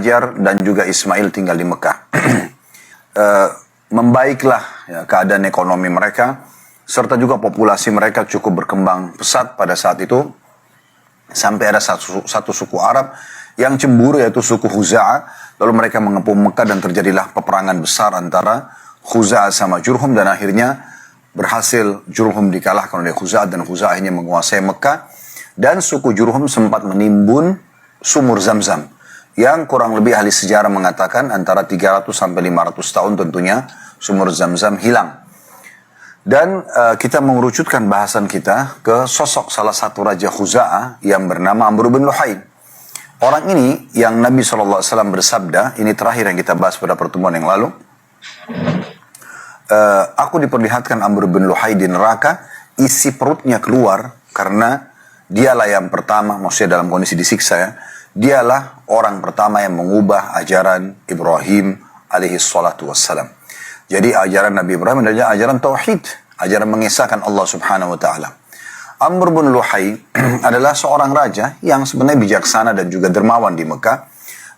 Hajar dan juga Ismail tinggal di Mekah. Membaiklah ya, keadaan ekonomi mereka, serta juga populasi mereka cukup berkembang pesat pada saat itu. Sampai ada satu suku Arab yang cemburu, yaitu suku Khuza'ah. Lalu mereka mengepung Mekah dan terjadilah peperangan besar antara Khuza'ah sama Jurhum. Dan akhirnya berhasil Jurhum dikalahkan oleh Khuza'ah dan Khuza'ah akhirnya menguasai Mekah. Dan suku Jurhum sempat menimbun sumur Zamzam, yang kurang lebih ahli sejarah mengatakan antara 300 sampai 500 tahun tentunya sumur Zamzam hilang. Dan kita mengerucutkan bahasan kita ke sosok salah satu raja Khuza'ah yang bernama Amr bin Luhai. Orang ini yang Nabi SAW bersabda, ini terakhir yang kita bahas pada pertemuan yang lalu. Aku diperlihatkan Amr bin Luhai di neraka, isi perutnya keluar karena dialah yang pertama, maksudnya dalam kondisi disiksa ya, dialah orang pertama yang mengubah ajaran Ibrahim alaihi salatu wassalam. Jadi ajaran Nabi Ibrahim adalah ajaran tauhid, ajaran mengesahkan Allah subhanahu wa ta'ala. Amr bin Luhai adalah seorang raja yang sebenarnya bijaksana dan juga dermawan di Mekah.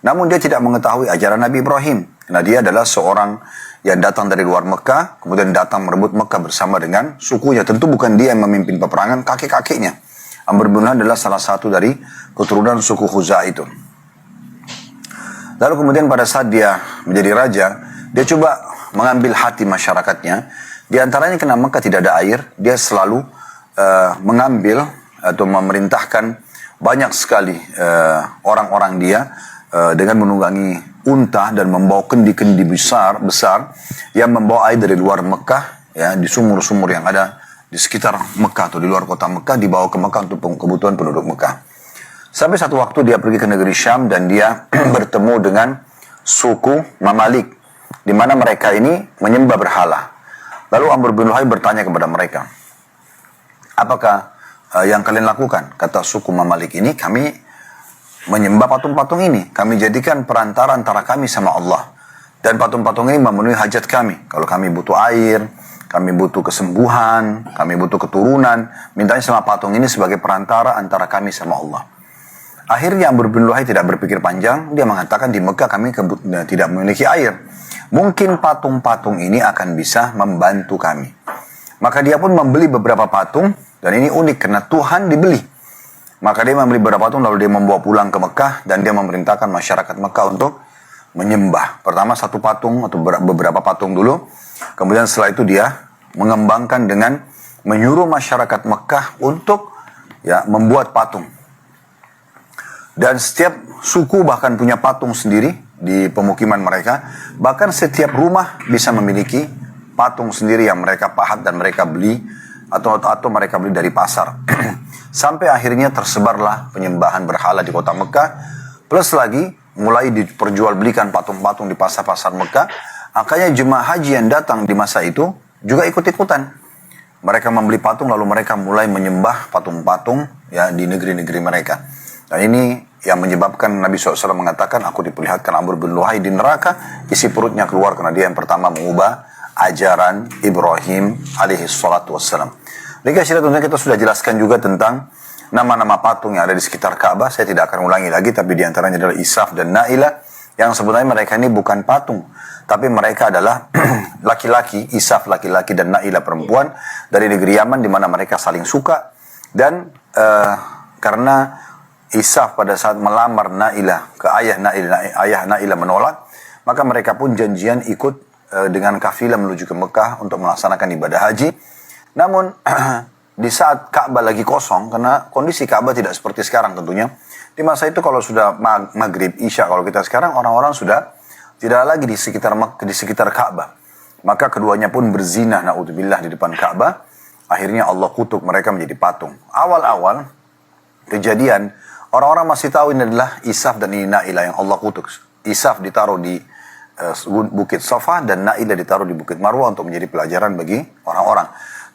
Namun dia tidak mengetahui ajaran Nabi Ibrahim. Karena dia adalah seorang yang datang dari luar Mekah, kemudian datang merebut Mekah bersama dengan sukunya. Tentu bukan dia yang memimpin peperangan, kakek-kakeknya. Amr bin Luhai adalah salah satu dari keturunan suku Khuza'ah itu. Lalu kemudian pada saat dia menjadi raja, dia coba mengambil hati masyarakatnya. Di antaranya karena Mekah tidak ada air, dia selalu mengambil atau memerintahkan banyak sekali orang-orang dia dengan menunggangi unta dan membawa kendi-kendi besar yang membawa air dari luar Mekah, ya, di sumur-sumur yang ada di sekitar Mekah atau di luar kota Mekah, dibawa ke Mekah untuk kebutuhan penduduk Mekah. Sampai satu waktu dia pergi ke negeri Syam dan dia bertemu dengan suku Mamalik, di mana mereka ini menyembah berhala. Lalu Amr bin Luhai bertanya kepada mereka, apakah yang kalian lakukan? Kata suku Mamalik ini, kami menyembah patung-patung ini. Kami jadikan perantara antara kami sama Allah. Dan patung-patung ini memenuhi hajat kami. Kalau kami butuh air, kami butuh kesembuhan, kami butuh keturunan, mintanya sama patung ini sebagai perantara antara kami sama Allah. Akhirnya Amr bin Luhai tidak berpikir panjang, dia mengatakan di Mekah kami tidak memiliki air. Mungkin patung-patung ini akan bisa membantu kami. Maka dia pun membeli beberapa patung, dan ini unik karena Tuhan dibeli. Maka dia membeli beberapa patung, lalu dia membawa pulang ke Mekah, dan dia memerintahkan masyarakat Mekah untuk menyembah. Pertama satu patung atau beberapa patung dulu, kemudian setelah itu dia mengembangkan dengan menyuruh masyarakat Mekah untuk ya membuat patung. Dan setiap suku bahkan punya patung sendiri di pemukiman mereka. Bahkan setiap rumah bisa memiliki patung sendiri yang mereka pahat dan mereka beli atau mereka beli dari pasar. Sampai akhirnya tersebarlah penyembahan berhala di kota Mekah. Plus lagi mulai diperjualbelikan patung-patung di pasar-pasar Mekah. Akhirnya jemaah haji yang datang di masa itu juga ikut-ikutan. Mereka membeli patung lalu mereka mulai menyembah patung-patung ya di negeri-negeri mereka. Dan ini yang menyebabkan Nabi SAW mengatakan, aku diperlihatkan Amr bin Luhai di neraka, isi perutnya keluar karena dia yang pertama mengubah ajaran Ibrahim alaihi salatu wassalam. Tentunya kita sudah jelaskan juga tentang nama-nama patung yang ada di sekitar Ka'bah. Saya tidak akan ulangi lagi, tapi di antaranya adalah Isaf dan Na'ilah, yang sebenarnya mereka ini bukan patung, tapi mereka adalah laki-laki, Isaf laki-laki dan Na'ilah perempuan dari negeri Yaman, di mana mereka saling suka. Dan karena Isaf pada saat melamar Na'ilah ke ayah Na'ilah menolak, maka mereka pun janjian ikut dengan kafilah menuju ke Mekah untuk melaksanakan ibadah haji. Namun di saat Ka'bah lagi kosong, karena kondisi Ka'bah tidak seperti sekarang tentunya. Di masa itu kalau sudah maghrib, isya, kalau kita sekarang orang-orang sudah tidak lagi di sekitar Ka'bah. Maka keduanya pun berzina, na'udzubillah, di depan Ka'bah. Akhirnya Allah kutuk mereka menjadi patung. Awal-awal kejadian, orang-orang masih tahu ini adalah Isaf dan ini Na'ilah yang Allah kutuk. Isaf ditaruh di Bukit Safa dan Na'ilah ditaruh di Bukit Marwah untuk menjadi pelajaran bagi orang-orang.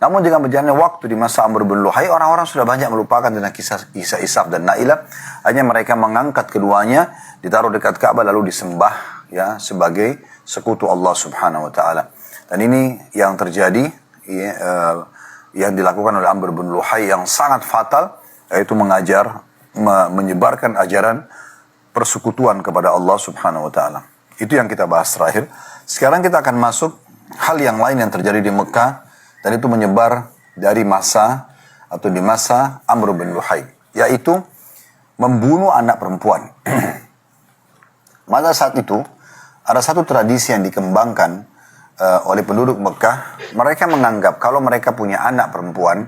Namun dengan berjalannya waktu di masa Amr bin Luhai, orang-orang sudah banyak melupakan tentang kisah Isaf dan Na'ilah. Hanya mereka mengangkat keduanya, ditaruh dekat Ka'bah lalu disembah ya sebagai sekutu Allah Subhanahu wa taala. Dan ini yang terjadi yang dilakukan oleh Amr bin Luhai yang sangat fatal, yaitu menyebarkan ajaran persekutuan kepada Allah Subhanahu wa taala. Itu yang kita bahas terakhir. Sekarang kita akan masuk hal yang lain yang terjadi di Mekah dan itu menyebar dari masa atau di masa Amr bin Luhai, yaitu membunuh anak perempuan. Pada saat itu ada satu tradisi yang dikembangkan oleh penduduk Mekah. Mereka menganggap kalau mereka punya anak perempuan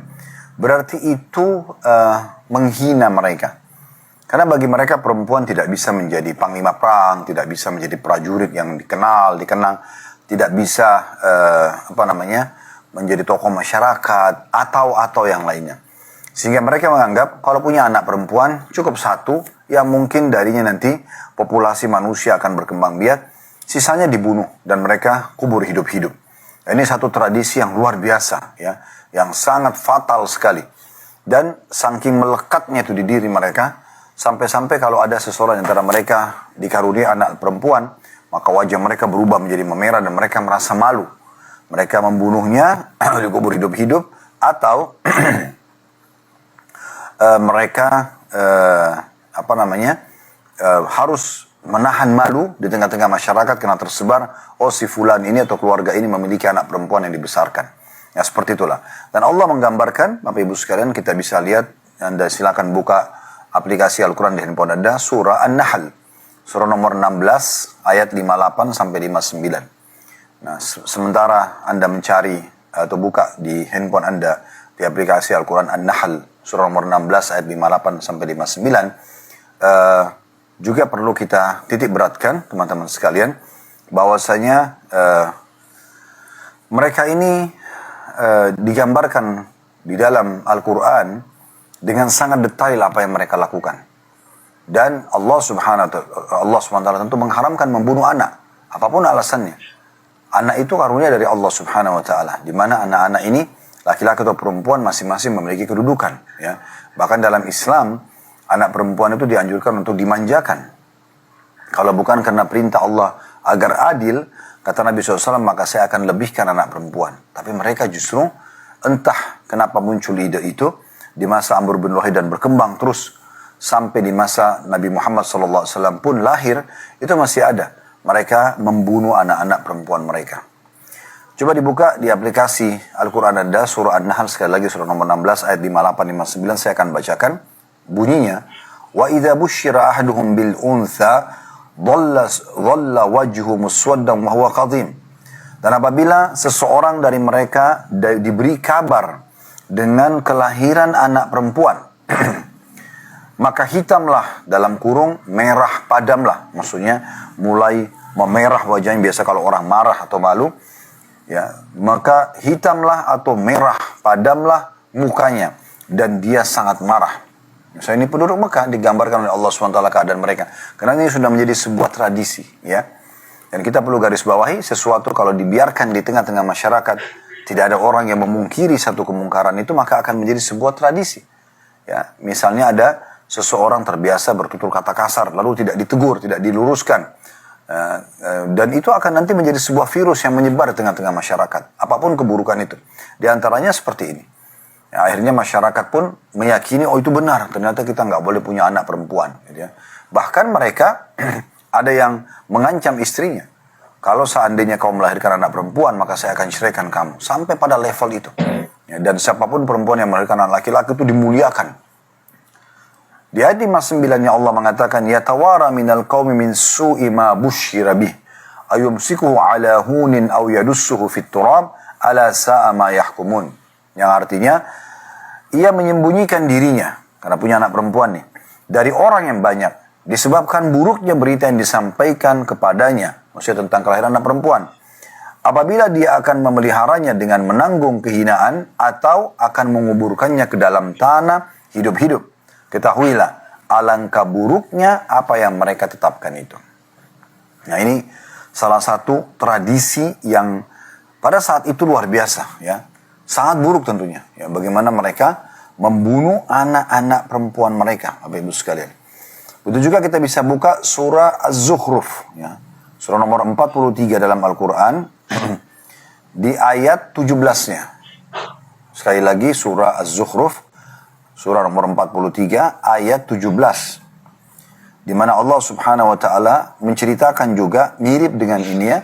berarti itu menghina mereka. Karena bagi mereka perempuan tidak bisa menjadi panglima perang, tidak bisa menjadi prajurit yang dikenang, tidak bisa menjadi tokoh masyarakat atau yang lainnya. Sehingga mereka menganggap kalau punya anak perempuan cukup satu, yang mungkin darinya nanti populasi manusia akan berkembang biak, sisanya dibunuh dan mereka kubur hidup-hidup. Ini satu tradisi yang luar biasa, ya, yang sangat fatal sekali. Dan saking melekatnya itu di diri mereka, sampai-sampai kalau ada seseorang antara mereka dikaruniai anak perempuan, maka wajah mereka berubah menjadi memerah dan mereka merasa malu. Mereka membunuhnya, dikubur hidup-hidup, atau mereka harus menahan malu di tengah-tengah masyarakat karena tersebar, oh si fulan ini atau keluarga ini memiliki anak perempuan yang dibesarkan. Ya seperti itulah. Dan Allah menggambarkan, Bapak Ibu sekalian, kita bisa lihat, Anda silakan buka aplikasi Al-Quran di handphone Anda, surah An-Nahl, surah nomor 16, ayat 58 sampai 59. Nah, sementara Anda mencari atau buka di handphone Anda di aplikasi Al-Quran An-Nahl, surah nomor 16, ayat 58 sampai 59, juga perlu kita titik beratkan, teman-teman sekalian, bahwasanya mereka ini digambarkan di dalam Al-Quran dengan sangat detail apa yang mereka lakukan. Dan Allah Subhanahu wa taala tentu mengharamkan membunuh anak, apapun alasannya. Anak itu karunia dari Allah Subhanahu wa taala, di mana anak-anak ini laki-laki atau perempuan masing-masing memiliki kedudukan, ya. Bahkan dalam Islam, anak perempuan itu dianjurkan untuk dimanjakan. Kalau bukan karena perintah Allah agar adil, kata Nabi SAW, maka saya akan lebihkan anak perempuan. Tapi mereka justru entah kenapa muncul ide itu di masa Amr bin Luhai dan berkembang terus sampai di masa Nabi Muhammad SAW pun lahir, itu masih ada. Mereka membunuh anak-anak perempuan mereka. Coba dibuka di aplikasi Al-Quran Anda, surah An-Nahl, sekali lagi surah nomor 16 ayat 58-59, saya akan bacakan bunyinya. Wa idza busyira ahaduhum bil untha dhalla wajhu muswaddan wa huwa qadhim. Dan apabila seseorang dari mereka diberi kabar dengan kelahiran anak perempuan, maka hitamlah, dalam kurung merah padamlah, maksudnya mulai memerah wajahnya. Biasa kalau orang marah atau malu, ya, maka hitamlah atau merah padamlah mukanya dan dia sangat marah. Misalnya ini penduduk Mekah digambarkan oleh Allah SWT keadaan mereka, karena ini sudah menjadi sebuah tradisi, ya. Dan kita perlu garis bawahi, sesuatu kalau dibiarkan di tengah-tengah masyarakat, tidak ada orang yang memungkiri satu kemungkaran itu, maka akan menjadi sebuah tradisi. Ya, misalnya ada seseorang terbiasa bertutur kata kasar, lalu tidak ditegur, tidak diluruskan. Dan itu akan nanti menjadi sebuah virus yang menyebar di tengah-tengah masyarakat. Apapun keburukan itu. Di antaranya seperti ini. Ya, akhirnya masyarakat pun meyakini, oh itu benar, ternyata kita nggak boleh punya anak perempuan. Gitu ya. Bahkan mereka ada yang mengancam istrinya. Kalau seandainya kau melahirkan anak perempuan, maka saya akan ceraikan kamu. Sampai pada level itu. Ya, dan siapapun perempuan yang melahirkan anak laki-laki itu dimuliakan. Di ayat 59-nya Allah mengatakan, yatawara minal qawmi min su'i ma busyira bih, ayumsikuhu ala hunin aw yadussuhu fit turab, ala sa'a ma yahkumun. Yang artinya, ia menyembunyikan dirinya, karena punya anak perempuan nih, dari orang yang banyak, disebabkan buruknya berita yang disampaikan kepadanya, maksudnya tentang kelahiran anak perempuan. Apabila dia akan memeliharanya dengan menanggung kehinaan atau akan menguburkannya ke dalam tanah hidup-hidup, ketahuilah alangkah buruknya apa yang mereka tetapkan itu. Nah, ini salah satu tradisi yang pada saat itu luar biasa, ya. Sangat buruk tentunya, ya, bagaimana mereka membunuh anak-anak perempuan mereka, Bapak Ibu sekalian. Begitu juga kita bisa buka surah Az-Zukhruf, ya. Surah nomor 43 dalam Al-Quran, di ayat 17-nya. Sekali lagi surah Az-Zukhruf, surah nomor 43, ayat 17. di mana Allah Subhanahu wa taala menceritakan juga mirip dengan ini ya.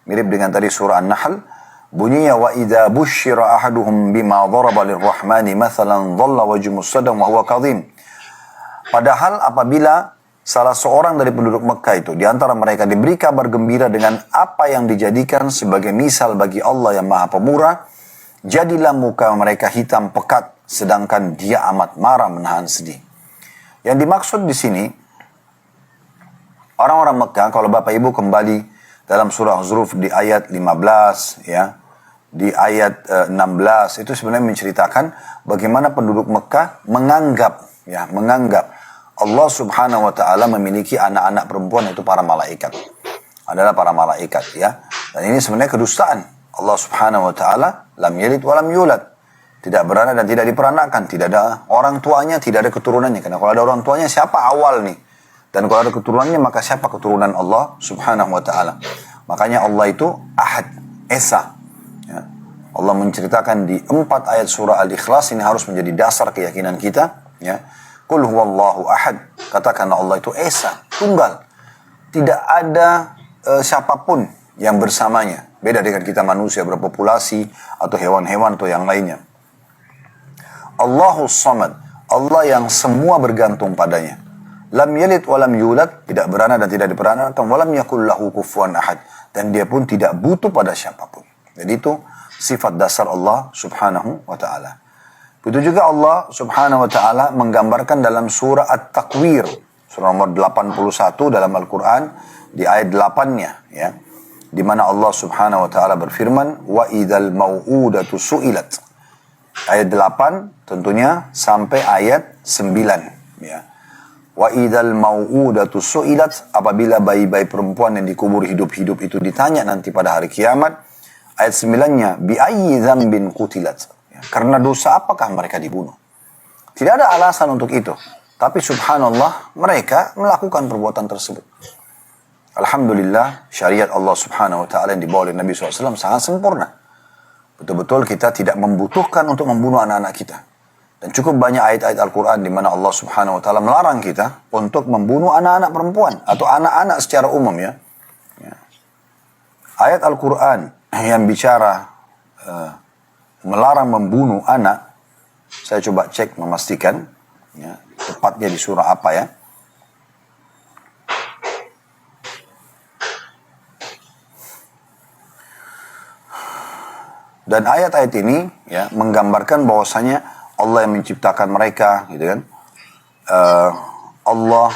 Mirip dengan tadi surah An-Nahl, bunyinya wa idza busyira ahaduhum bima daraba lirrahmani mathalan dhalla wajhuhu muswaddan wa huwa kadhim. Padahal apabila salah seorang dari penduduk Mekah itu di antara mereka diberi kabar gembira dengan apa yang dijadikan sebagai misal bagi Allah yang Maha Pemurah, jadilah muka mereka hitam pekat sedangkan dia amat marah menahan sedih. Yang dimaksud di sini orang-orang Mekah, kalau Bapak Ibu kembali dalam surah Az-Zukhruf di ayat 15 ya, di ayat 16 itu sebenarnya menceritakan bagaimana penduduk Mekah menganggap Allah Subhanahu wa taala memiliki anak-anak perempuan, itu para malaikat. Adalah para malaikat ya. Dan ini sebenarnya kedustaan. Allah Subhanahu wa taala lam yalid wa lam yulad. Tidak beranak dan tidak diperanakan, tidak ada orang tuanya, tidak ada keturunannya. Karena kalau ada orang tuanya siapa awal nih? Dan kalau ada keturunannya maka siapa keturunan Allah Subhanahu wa taala? Makanya Allah itu Ahad, Esa. Ya. Allah menceritakan di 4 ayat surah Al-Ikhlas, ini harus menjadi dasar keyakinan kita, ya. Qul huwallahu ahad. Katakanlah Allah itu Esa, tunggal. Tidak ada siapapun yang bersamanya. Beda dengan kita manusia berpopulasi atau hewan-hewan atau yang lainnya. Allahus Samad, Allah yang semua bergantung padanya. Lam yalid wa lam yulad, tidak beranak dan tidak diperanakan, wa lam yakul lahu kufuwan ahad, dan dia pun tidak butuh pada siapapun. Jadi itu sifat dasar Allah Subhanahu wa taala. Begitu juga Allah Subhanahu wa taala menggambarkan dalam surah At-Takwir, surah nomor 81 dalam Al-Qur'an di ayat 8-nya ya. Di mana Allah Subhanahu wa taala berfirman, wa idzal mau'udatu su'ilat. Ayat 8 tentunya sampai ayat 9 ya. Wa idzal mau'udatu su'ilat, apabila bayi-bayi perempuan yang dikubur hidup-hidup itu ditanya nanti pada hari kiamat. Ayat 9-nya bi ayyi dzambin qutilat. Ya, karena dosa apakah mereka dibunuh? Tidak ada alasan untuk itu. Tapi subhanallah mereka melakukan perbuatan tersebut. Alhamdulillah syariat Allah Subhanahu wa taala yang dibawa oleh Nabi SAW sangat sempurna. Betul-betul kita tidak membutuhkan untuk membunuh anak-anak kita. Dan cukup banyak ayat-ayat Al-Quran di mana Allah Subhanahu wa taala melarang kita untuk membunuh anak-anak perempuan atau anak-anak secara umum ya. Ayat Al-Quran yang bicara melarang membunuh anak, saya coba cek memastikan ya, tepatnya di surah apa ya. Dan ayat-ayat ini ya menggambarkan bahwasanya Allah yang menciptakan mereka, gitu kan? Allah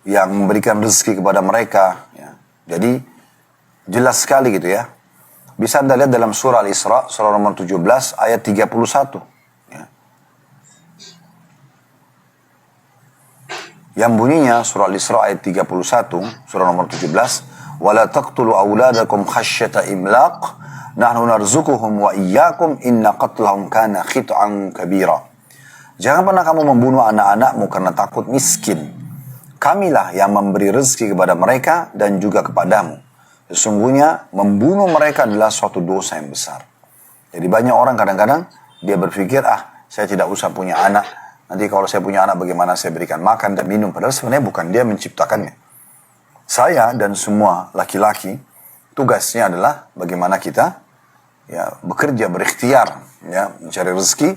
yang memberikan rezeki kepada mereka. Ya. Jadi jelas sekali gitu ya. Bisa Anda lihat dalam surah Al-Isra, surah nomor 17 ayat 31. Ya. Yang bunyinya surah Al-Isra ayat 31, surah nomor 17, wala taqtulu auladakum khasyata imlaq. Nahnu narzukuhum wa iyyakum inna qatlahum kana khit'an kabira. Jangan pernah kamu membunuh anak-anakmu karena takut miskin. Kamilah yang memberi rezeki kepada mereka dan juga kepadamu. Sesungguhnya membunuh mereka adalah suatu dosa yang besar. Jadi banyak orang kadang-kadang dia berpikir, saya tidak usah punya anak. Nanti kalau saya punya anak bagaimana saya berikan makan dan minum. Padahal sebenarnya bukan dia menciptakannya. Saya dan semua laki-laki tugasnya adalah bagaimana kita ya bekerja, berikhtiar, ya mencari rezeki,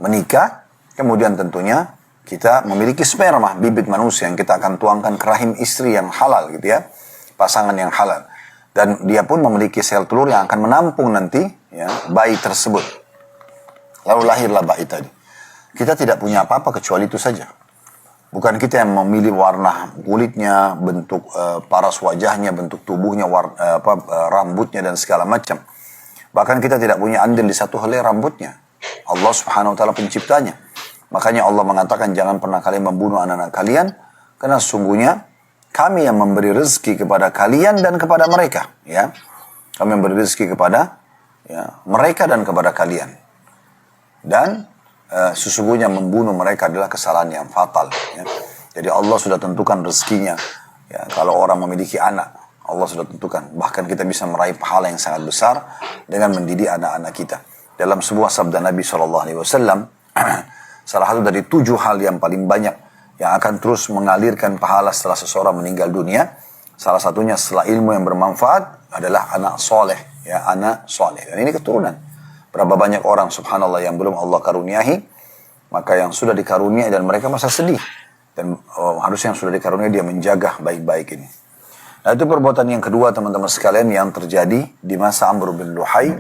menikah, kemudian tentunya kita memiliki sperma, bibit manusia yang kita akan tuangkan ke rahim istri yang halal gitu ya, pasangan yang halal, dan dia pun memiliki sel telur yang akan menampung nanti ya bayi tersebut. Lalu lahirlah bayi tadi. Kita tidak punya apa-apa kecuali itu saja. Bukan kita yang memilih warna kulitnya, bentuk paras wajahnya, bentuk tubuhnya, rambutnya dan segala macam. Bahkan kita tidak punya andil di satu helai rambutnya. Allah Subhanahu wa taala penciptanya. Makanya Allah mengatakan jangan pernah kalian membunuh anak-anak kalian karena sesungguhnya kami yang memberi rezeki kepada kalian dan kepada mereka, ya. Kami memberi rezeki kepada ya, mereka dan kepada kalian. Dan sesungguhnya membunuh mereka adalah kesalahan yang fatal. Ya. Jadi Allah sudah tentukan rezekinya. Ya, kalau orang memiliki anak, Allah sudah tentukan. Bahkan kita bisa meraih pahala yang sangat besar dengan mendidik anak-anak kita. Dalam sebuah sabda Nabi SAW, salah satu dari 7 hal yang paling banyak yang akan terus mengalirkan pahala setelah seseorang meninggal dunia. Salah satunya setelah ilmu yang bermanfaat adalah anak soleh, ya, anak soleh. Dan ini keturunan. Berapa banyak orang subhanallah yang belum Allah karuniahi, maka yang sudah dikaruniai dan mereka masa sedih. Dan harusnya yang sudah dikaruniai dia menjaga baik-baik ini. Nah itu perbuatan yang kedua teman-teman sekalian yang terjadi di masa Amr bin Luhai.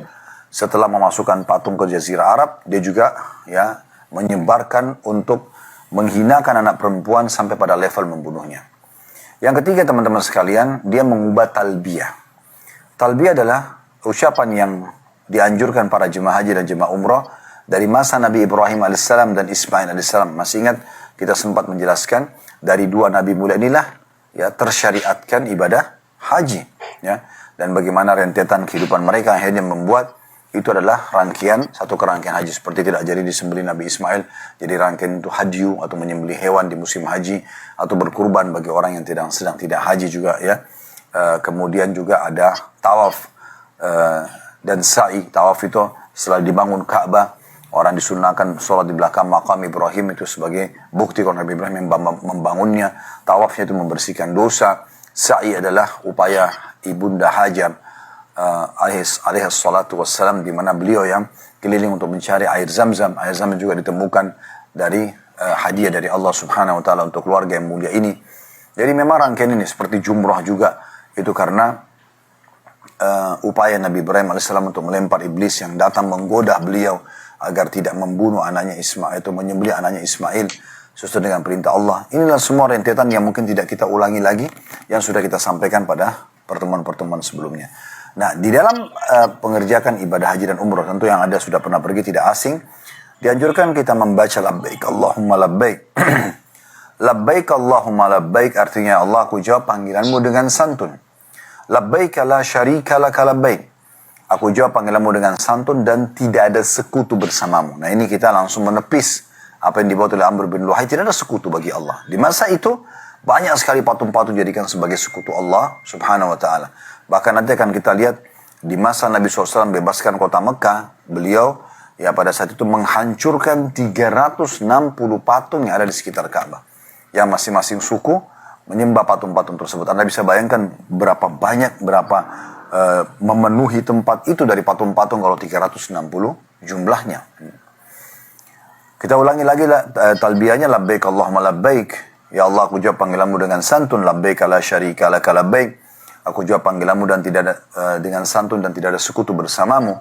Setelah memasukkan patung ke Jazirah Arab, dia juga ya menyebarkan untuk menghinakan anak perempuan sampai pada level membunuhnya. Yang ketiga teman-teman sekalian, dia mengubah talbiyah. Talbiyah adalah ucapan yang dianjurkan para jemaah haji dan jemaah umrah dari masa Nabi Ibrahim alaihissalam dan Ismail alaihissalam. Masih ingat kita sempat menjelaskan dari dua nabi mulia inilah ya tersyariatkan ibadah haji, ya, dan bagaimana rentetan kehidupan mereka akhirnya membuat itu adalah rangkaian, satu kerangkaian haji. Seperti tidak jadi disembelih Nabi Ismail, jadi rangkaian itu hadyu atau menyembelih hewan di musim haji, atau berkurban bagi orang yang sedang tidak haji juga, ya. Kemudian juga ada tawaf dan sa'i. Tawaf itu setelah dibangun Ka'bah, orang disunahkan sholat di belakang makam Ibrahim itu sebagai bukti kalau Nabi Ibrahim membangunnya. Tawafnya itu membersihkan dosa. Sa'i adalah upaya ibunda Hajar alaihi salatu wassalam, di mana beliau yang keliling untuk mencari air Zam-Zam. Air Zam-Zam juga ditemukan dari hadiah dari Allah Subhanahu wa taala untuk keluarga yang mulia ini. Jadi memang rangkaian ini seperti jumrah juga itu karena upaya Nabi Ibrahim alaihissalam untuk melempar iblis yang datang menggoda beliau agar tidak membunuh anaknya Ismail, itu menyembelih anaknya Ismail sesuai dengan perintah Allah. Inilah semua rentetan yang mungkin tidak kita ulangi lagi, yang sudah kita sampaikan pada pertemuan-pertemuan sebelumnya. Nah, di dalam pengerjakan ibadah haji dan umrah, tentu yang ada sudah pernah pergi tidak asing, dianjurkan kita membaca labbaik Allahumma labbaik. Labbaik Allahumma labbaik artinya Allah, aku jawab panggilanmu dengan santun. Labbaik la syarika laka labbaik. Aku jawab panggilanmu dengan santun dan tidak ada sekutu bersamamu. Nah ini kita langsung menepis apa yang dibuat oleh Amr bin Luhai. Tidak ada sekutu bagi Allah. Di masa itu banyak sekali patung-patung dijadikan sebagai sekutu Allah Subhanahu wa ta'ala. Bahkan nanti akan kita lihat di masa Nabi SAW bebaskan kota Mekah, beliau ya pada saat itu menghancurkan 360 patung yang ada di sekitar Ka'bah. Yang masing-masing suku menyembah patung-patung tersebut. Anda bisa bayangkan berapa banyak, memenuhi tempat itu dari patung-patung kalau 360 jumlahnya. Kita ulangi lagi talbiyahnya, labbaik Allahumma labbaik. Ya Allah, aku jawab panggilanmu dengan santun. Labbaik la syarika laka labbaik. Aku jawab panggilanmu dan tidak ada dengan santun dan tidak ada sekutu bersamamu.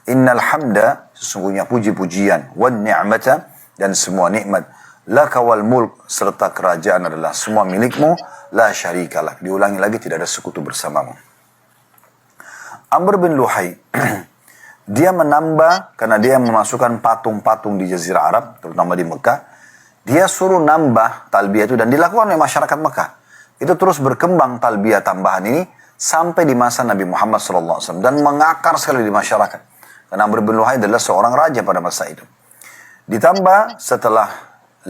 Innal hamda, sesungguhnya puji-pujian, wan ni'mata, dan semua nikmat, laka wal mulk, serta kerajaan adalah semua milikmu, la syarika lak. Diulangi lagi, tidak ada sekutu bersamamu. Amr bin Luhai dia menambah, karena dia memasukkan patung-patung di Jazirah Arab, terutama di Mekah. Dia suruh nambah talbiyah itu dan dilakukan oleh masyarakat Mekah. Itu terus berkembang talbiyah tambahan ini sampai di masa Nabi Muhammad SAW dan mengakar sekali di masyarakat. Karena Amr bin Luhai adalah seorang raja pada masa itu. Ditambah setelah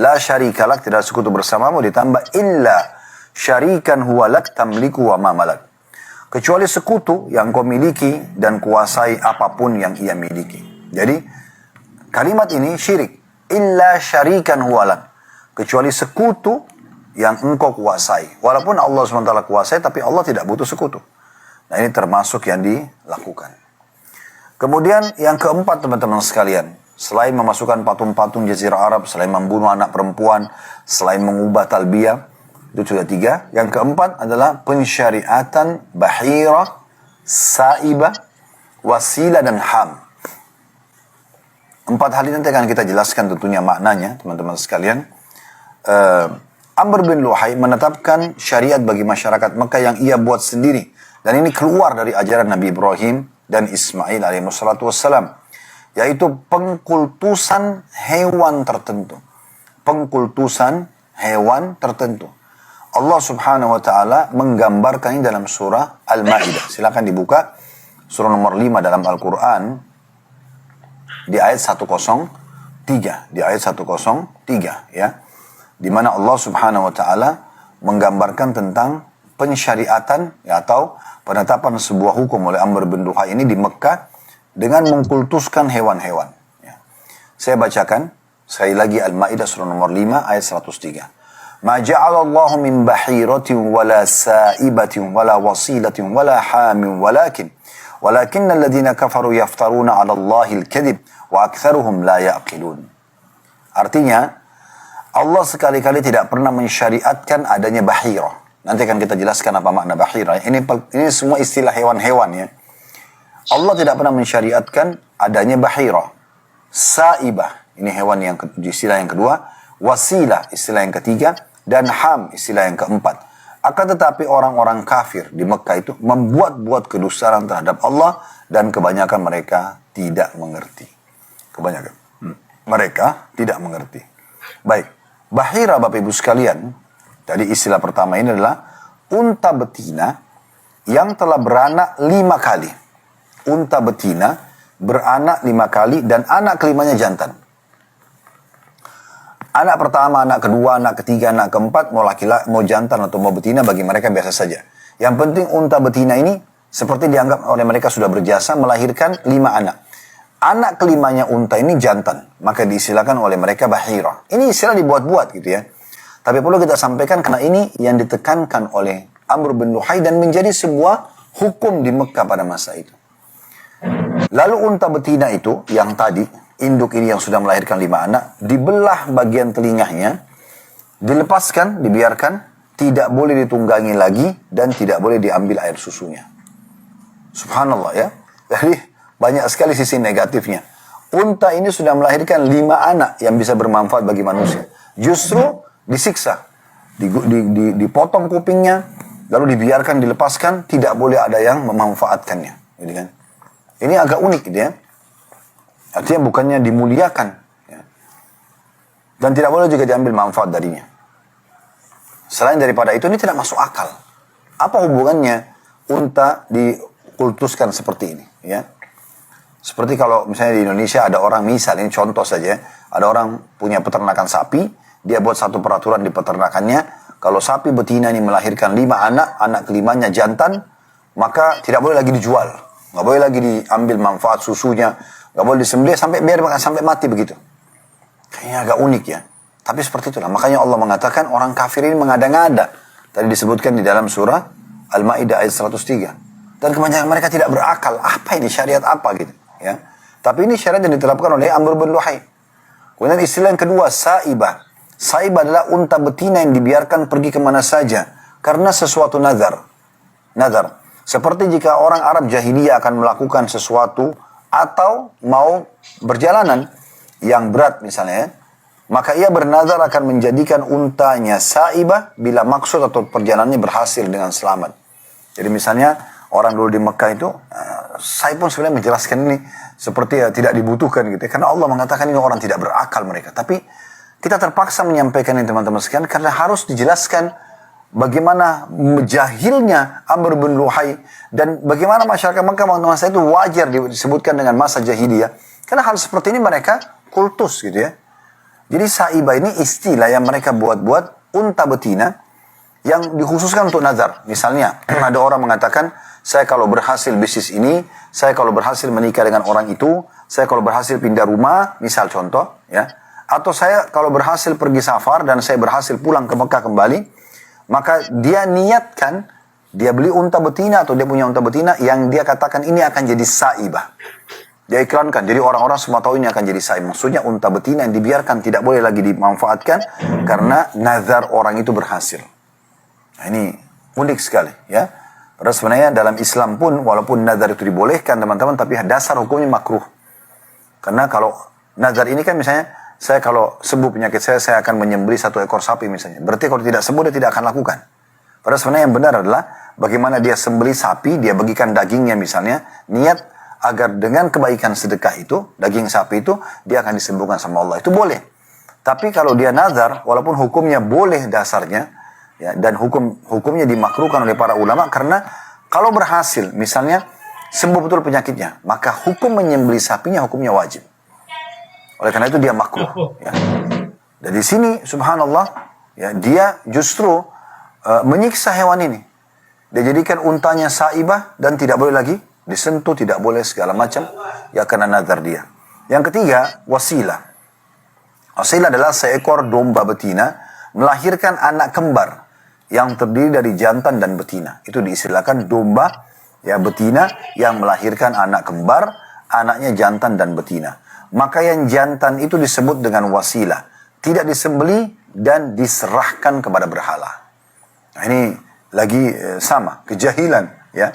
la syarika lak, tidak sekutu bersamamu, ditambah illa syarikan huwa lak tamliku wa ma malak. Kecuali sekutu yang kau miliki dan kuasai apapun yang ia miliki. Jadi kalimat ini syirik. Illa syarikan huwa lak. Kecuali sekutu yang engkau kuasai. Walaupun Allah SWT kuasai, tapi Allah tidak butuh sekutu. Nah ini termasuk yang dilakukan. Kemudian yang keempat teman-teman sekalian. Selain memasukkan patung-patung Jazirah Arab, selain membunuh anak perempuan, selain mengubah talbiyah, itu sudah 3. Yang keempat adalah pensyariatan bahira, saibah, wasilah, dan ham. 4 hal ini nanti akan kita jelaskan tentunya maknanya teman-teman sekalian. Amr bin Luhai menetapkan syariat bagi masyarakat Mekah yang ia buat sendiri. Dan ini keluar dari ajaran Nabi Ibrahim dan Ismail alaihi salatu wassalam. Yaitu pengkultusan hewan tertentu. Pengkultusan hewan tertentu. Allah Subhanahu wa ta'ala menggambarkan ini dalam surah Al-Ma'idah. Silakan dibuka surah nomor 5 dalam Al-Quran di ayat 103. Di ayat 103 ya. Di mana Allah Subhanahu wa ta'ala menggambarkan tentang pensyariatan ya, atau penetapan sebuah hukum oleh Amr bin Luhai ini di Mekah dengan mengkultuskan hewan-hewan. Ya. Saya bacakan sekali lagi Al-Ma'idah surah nomor 5 ayat 103. Ma ja'alallahu min bahiratin wala sa'ibatin wala wasilatin wala hamin walakin alladhina kafaru yaftaruna 'ala Allahi al-kadhib wa aktsaruhum la ya'qilun. Artinya, Allah sekali-kali tidak pernah mensyariatkan adanya bahira. Nanti akan kita jelaskan apa makna bahira. Ini semua istilah hewan-hewan ya. Allah tidak pernah mensyariatkan adanya bahira. Sa'ibah, ini hewan yang istilah yang kedua. Wasilah, istilah yang ketiga. Dan ham, istilah yang keempat. Akan tetapi orang-orang kafir di Mekah itu membuat-buat kedustaan terhadap Allah dan kebanyakan mereka tidak mengerti. Kebanyakan mereka tidak mengerti. Baik, bahira Bapak Ibu sekalian, tadi istilah pertama ini adalah unta betina yang telah beranak 5 kali. Unta betina beranak 5 kali dan anak kelimanya jantan. Anak pertama, anak kedua, anak ketiga, anak keempat, mau laki-laki, mau jantan atau mau betina bagi mereka biasa saja. Yang penting unta betina ini seperti dianggap oleh mereka sudah berjasa melahirkan 5 anak. Anak kelimanya unta ini jantan, maka diistilahkan oleh mereka bahira. Ini istilah dibuat-buat gitu ya. Tapi perlu kita sampaikan karena ini yang ditekankan oleh Amr bin Luhai dan menjadi sebuah hukum di Mekah pada masa itu. Lalu unta betina itu yang tadi, induk ini yang sudah melahirkan 5 anak, dibelah bagian telinganya, dilepaskan, dibiarkan, tidak boleh ditunggangi lagi, dan tidak boleh diambil air susunya. Subhanallah ya. Jadi banyak sekali sisi negatifnya. Unta ini sudah melahirkan 5 anak yang bisa bermanfaat bagi manusia. Justru disiksa, dipotong kupingnya, lalu dibiarkan, dilepaskan, tidak boleh ada yang memanfaatkannya. Gitu kan? Ini agak unik gitu ya. Artinya bukannya dimuliakan. Ya. Dan tidak boleh juga diambil manfaat darinya. Selain daripada itu, ini tidak masuk akal. Apa hubungannya unta dikultuskan seperti ini? Ya. Seperti kalau misalnya di Indonesia ada orang, misal ini contoh saja, ada orang punya peternakan sapi, dia buat satu peraturan di peternakannya, kalau sapi betina ini melahirkan 5 anak, anak kelimanya jantan, maka tidak boleh lagi dijual. Nggak boleh lagi diambil manfaat susunya, nggak boleh disembelih sampai mati begitu. Kayaknya agak unik ya. Tapi seperti itulah. Makanya Allah mengatakan orang kafir ini mengada-ngada. Tadi disebutkan di dalam surah Al-Ma'idah ayat 103. Dan kebanyakan mereka tidak berakal. Apa ini? Syariat apa gitu. Ya. Tapi ini syariat yang diterapkan oleh Amr bin Luhai. Kemudian istilah yang kedua, Sa'ibah. Sa'ibah adalah unta betina yang dibiarkan pergi kemana saja. Karena sesuatu nazar. Nazar. Seperti jika orang Arab jahiliyah akan melakukan sesuatu atau mau berjalanan yang berat misalnya ya, maka ia bernazar akan menjadikan untanya Sa'ibah bila maksud atau perjalanannya berhasil dengan selamat. Jadi misalnya orang dulu di Mekah itu, saya pun sebenarnya menjelaskan ini seperti ya tidak dibutuhkan gitu. Karena Allah mengatakan ini orang tidak berakal mereka. Tapi kita terpaksa menyampaikan ini teman-teman sekalian karena harus dijelaskan bagaimana jahilnya Amr bin Luhai dan bagaimana masyarakat Mekah masa itu wajar disebutkan dengan masa jahiliyah. Karena hal seperti ini mereka kultus gitu ya. Jadi Sa'ibah ini istilah yang mereka buat-buat unta betina yang dikhususkan untuk nazar. Misalnya ada orang mengatakan, saya kalau berhasil bisnis ini, saya kalau berhasil menikah dengan orang itu, saya kalau berhasil pindah rumah, misal contoh ya. Atau saya kalau berhasil pergi safar dan saya berhasil pulang ke Mekah kembali, maka dia niatkan, dia beli unta betina atau dia punya unta betina yang dia katakan ini akan jadi Sa'ibah. Dia iklankan, jadi orang-orang semua tahu ini akan jadi Sa'ibah. Maksudnya unta betina yang dibiarkan tidak boleh lagi dimanfaatkan karena nazar orang itu berhasil. Nah, ini unik sekali ya. Padahal sebenarnya dalam Islam pun walaupun nazar itu dibolehkan teman-teman, tapi dasar hukumnya makruh. Karena kalau nazar ini kan misalnya, saya kalau sembuh penyakit saya akan menyembelih 1 ekor sapi misalnya. Berarti kalau tidak sembuh, dia tidak akan lakukan. Padahal sebenarnya yang benar adalah bagaimana dia sembelih sapi, dia bagikan dagingnya misalnya, niat agar dengan kebaikan sedekah itu, daging sapi itu, dia akan disembuhkan sama Allah. Itu boleh. Tapi kalau dia nazar, walaupun hukumnya boleh dasarnya, ya, dan hukumnya dimakruhkan oleh para ulama, karena kalau berhasil, misalnya sembuh betul penyakitnya, maka hukum menyembelih sapinya hukumnya wajib. Oleh karena itu dia makruh. Ya. Dan di sini, subhanallah, ya, dia justru menyiksa hewan ini. Dia jadikan untanya Sa'ibah dan tidak boleh lagi disentuh, tidak boleh segala macam. Ya karena nazar dia. Yang ketiga, wasilah. Wasilah adalah seekor domba betina melahirkan anak kembar yang terdiri dari jantan dan betina. Itu diistilahkan domba ya betina yang melahirkan anak kembar, anaknya jantan dan betina. Maka yang jantan itu disebut dengan wasilah, tidak disembeli dan diserahkan kepada berhala. Nah, ini lagi sama kejahilan ya.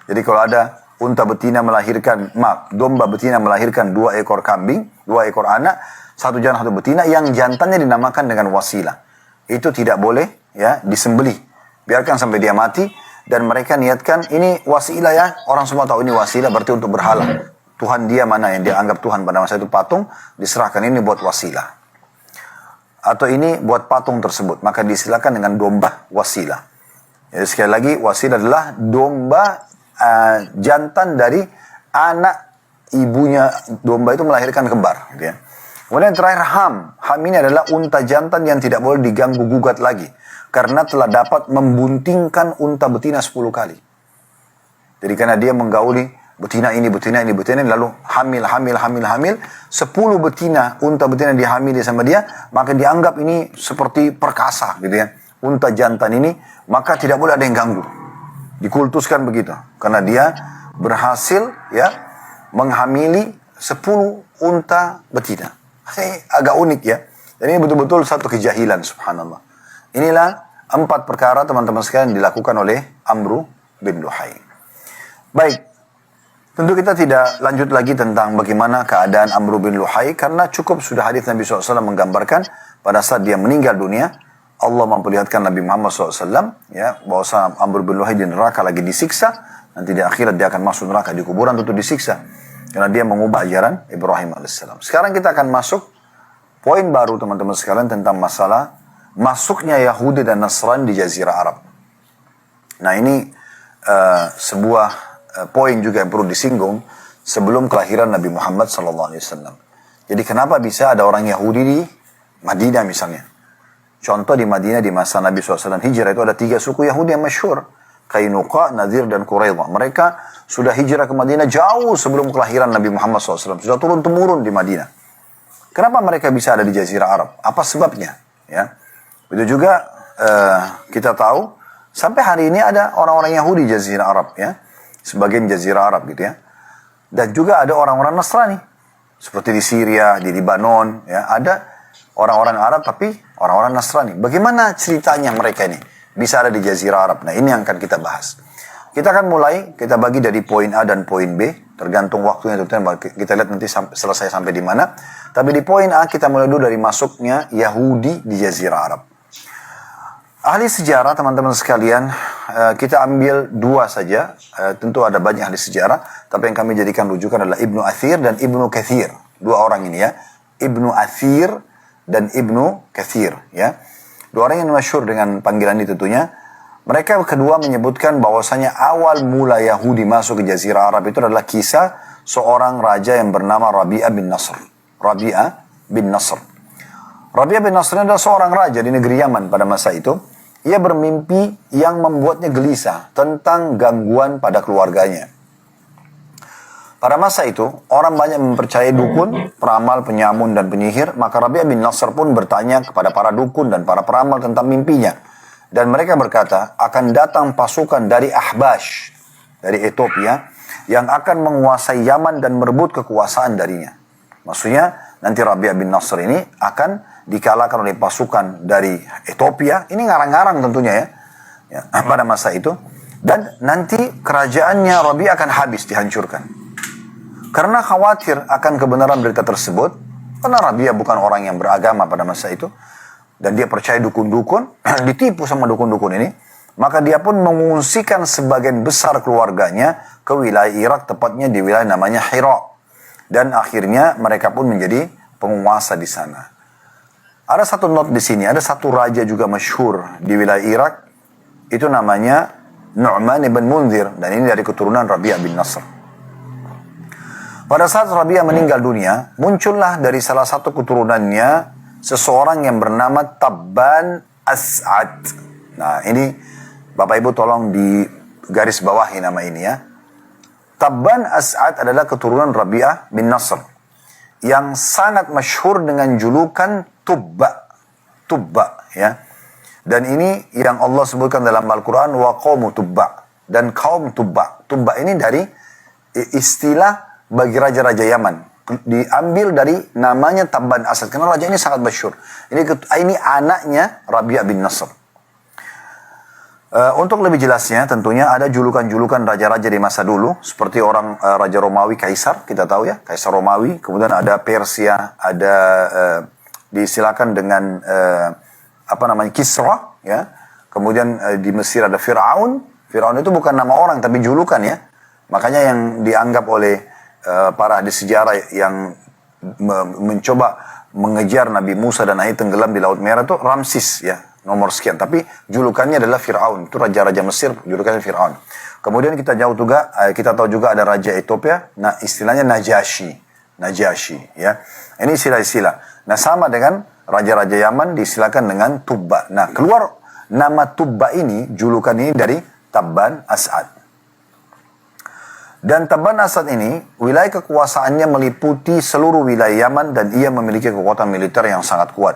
Jadi kalau ada unta betina melahirkan, domba betina melahirkan 2 ekor kambing, 2 ekor anak, 1 jantan 1 betina, yang jantannya dinamakan dengan wasilah. Itu tidak boleh ya disembeli. Biarkan sampai dia mati dan mereka niatkan ini wasilah ya. Orang semua tahu ini wasilah berarti untuk berhala. Tuhan dia mana yang dia anggap Tuhan pada masa itu patung, diserahkan ini buat wasilah. Atau ini buat patung tersebut, maka disilakan dengan domba wasilah. Jadi sekali lagi, wasilah adalah domba jantan dari anak ibunya. Domba itu melahirkan kembar. Gitu ya. Kemudian terakhir ham. Ham ini adalah unta jantan yang tidak boleh diganggu gugat lagi. Karena telah dapat membuntingkan unta betina 10 kali. Jadi karena dia menggauli betina ini, lalu hamil. 10 betina, unta betina dihamili sama dia, maka dianggap ini seperti perkasa gitu ya. Unta jantan ini, maka tidak boleh ada yang ganggu. Dikultuskan begitu. Karena dia berhasil ya menghamili 10 unta betina. Agak unik ya. Dan ini betul-betul satu kejahilan, subhanallah. Inilah 4 perkara teman-teman sekalian dilakukan oleh Amru bin Luhai. Baik. Tentu kita tidak lanjut lagi tentang bagaimana keadaan Amru bin Luhai, karena cukup sudah hadis Nabi SAW menggambarkan pada saat dia meninggal dunia, Allah memperlihatkan Nabi Muhammad SAW ya, bahwa Amru bin Luhai di neraka lagi disiksa, nanti di akhirat dia akan masuk neraka, di kuburan tentu disiksa, karena dia mengubah ajaran Ibrahim AS. Sekarang kita akan masuk poin baru teman-teman sekalian tentang masalah masuknya Yahudi dan Nasrani di Jazirah Arab. Nah ini sebuah poin juga yang perlu disinggung sebelum kelahiran Nabi Muhammad SAW. Jadi kenapa bisa ada orang Yahudi di Madinah misalnya? Contoh di Madinah di masa Nabi SAW hijrah itu ada 3 suku Yahudi yang masyhur. Qainuqa, Nadir, dan Quraidah. Mereka sudah hijrah ke Madinah jauh sebelum kelahiran Nabi Muhammad SAW. Sudah turun-temurun di Madinah. Kenapa mereka bisa ada di Jazirah Arab? Apa sebabnya? Ya. Begitu juga kita tahu sampai hari ini ada orang-orang Yahudi di Jazirah Arab ya. Sebagian Jazirah Arab gitu ya. Dan juga ada orang-orang Nasrani. Seperti di Syria, di Lebanon. Ya. Ada orang-orang Arab tapi orang-orang Nasrani. Bagaimana ceritanya mereka ini? Bisa ada di Jazirah Arab. Nah ini yang akan kita bahas. Kita akan mulai, kita bagi dari poin A dan poin B. Tergantung waktunya. Kita lihat nanti selesai sampai di mana. Tapi di poin A kita mulai dulu dari masuknya Yahudi di Jazirah Arab. Ahli sejarah teman-teman sekalian, kita ambil 2 saja. Tentu ada banyak ahli sejarah, tapi yang kami jadikan rujukan adalah Ibnu Athir dan Ibnu Kathir. 2 orang ini ya, Ibnu Athir dan Ibnu Kathir ya. 2 orang yang masyhur dengan panggilan ini tentunya. Mereka kedua menyebutkan bahwasanya awal mula Yahudi masuk ke Jazirah Arab itu adalah kisah seorang raja yang bernama Rabi'ah bin Nasr. Rabi'ah bin Nasr adalah seorang raja di negeri Yaman pada masa itu. Ia bermimpi yang membuatnya gelisah tentang gangguan pada keluarganya. Pada masa itu, orang banyak mempercayai dukun, peramal, penyamun, dan penyihir. Maka Rabi'ah bin Nasr pun bertanya kepada para dukun dan para peramal tentang mimpinya. Dan mereka berkata, akan datang pasukan dari Ahbash, dari Ethiopia, yang akan menguasai Yaman dan merebut kekuasaan darinya. Maksudnya, nanti Rabi'ah bin Nasr ini akan dikalahkan oleh pasukan dari Ethiopia. Ini ngarang-ngarang tentunya ya, pada masa itu. Dan nanti kerajaannya Rabi'ah akan habis, dihancurkan. Karena khawatir akan kebenaran berita tersebut, karena Rabi'ah bukan orang yang beragama pada masa itu, dan dia percaya dukun-dukun, ditipu sama dukun-dukun ini, maka dia pun mengungsikan sebagian besar keluarganya ke wilayah Irak, tepatnya di wilayah namanya Hira. Dan akhirnya mereka pun menjadi penguasa di sana. Ada satu not di sini, ada satu raja juga masyhur di wilayah Irak, itu namanya Nu'man ibn Munzir, dan ini dari keturunan Rabi'ah bin Nasr. Pada saat Rabi'ah meninggal dunia, muncullah dari salah satu keturunannya seseorang yang bernama Tabban As'ad. Nah ini Bapak Ibu tolong di garis bawahi nama ini ya. Tabban As'ad adalah keturunan Rabi'ah bin Nasr yang sangat masyhur dengan julukan Tubba. Tubba, ya. Dan ini yang Allah sebutkan dalam Al-Quran, wa qawmu Tubba, dan kaum Tubba. Tubba ini dari istilah bagi raja-raja Yaman. Diambil dari namanya Tabban Asad, karena raja ini sangat masyhur. Ini anaknya Rabi' bin Nasr. Untuk lebih jelasnya tentunya ada julukan-julukan raja-raja di masa dulu, seperti Raja Romawi Kaisar, kita tahu ya, Kaisar Romawi. Kemudian ada Persia, ada disilakan dengan Kisra, ya. Kemudian di Mesir ada Fir'aun. Fir'aun itu bukan nama orang tapi julukan, ya. Makanya yang dianggap oleh para ahli sejarah yang mencoba mengejar Nabi Musa dan akhirnya tenggelam di Laut Merah itu Ramsis, ya, nomor sekian. Tapi julukannya adalah Fir'aun. Itu raja-raja Mesir, julukannya Fir'aun. Kemudian kita tahu juga ada raja Ethiopia, nah istilahnya Najashi, ya. Ini istilah-istilah. Nah, sama dengan raja-raja Yaman disilakan dengan Tubba. Nah, keluar nama Tubba ini, julukan ini dari Tabban As'ad. Dan Tabban Asad ini, wilayah kekuasaannya meliputi seluruh wilayah Yaman dan ia memiliki kekuatan militer yang sangat kuat.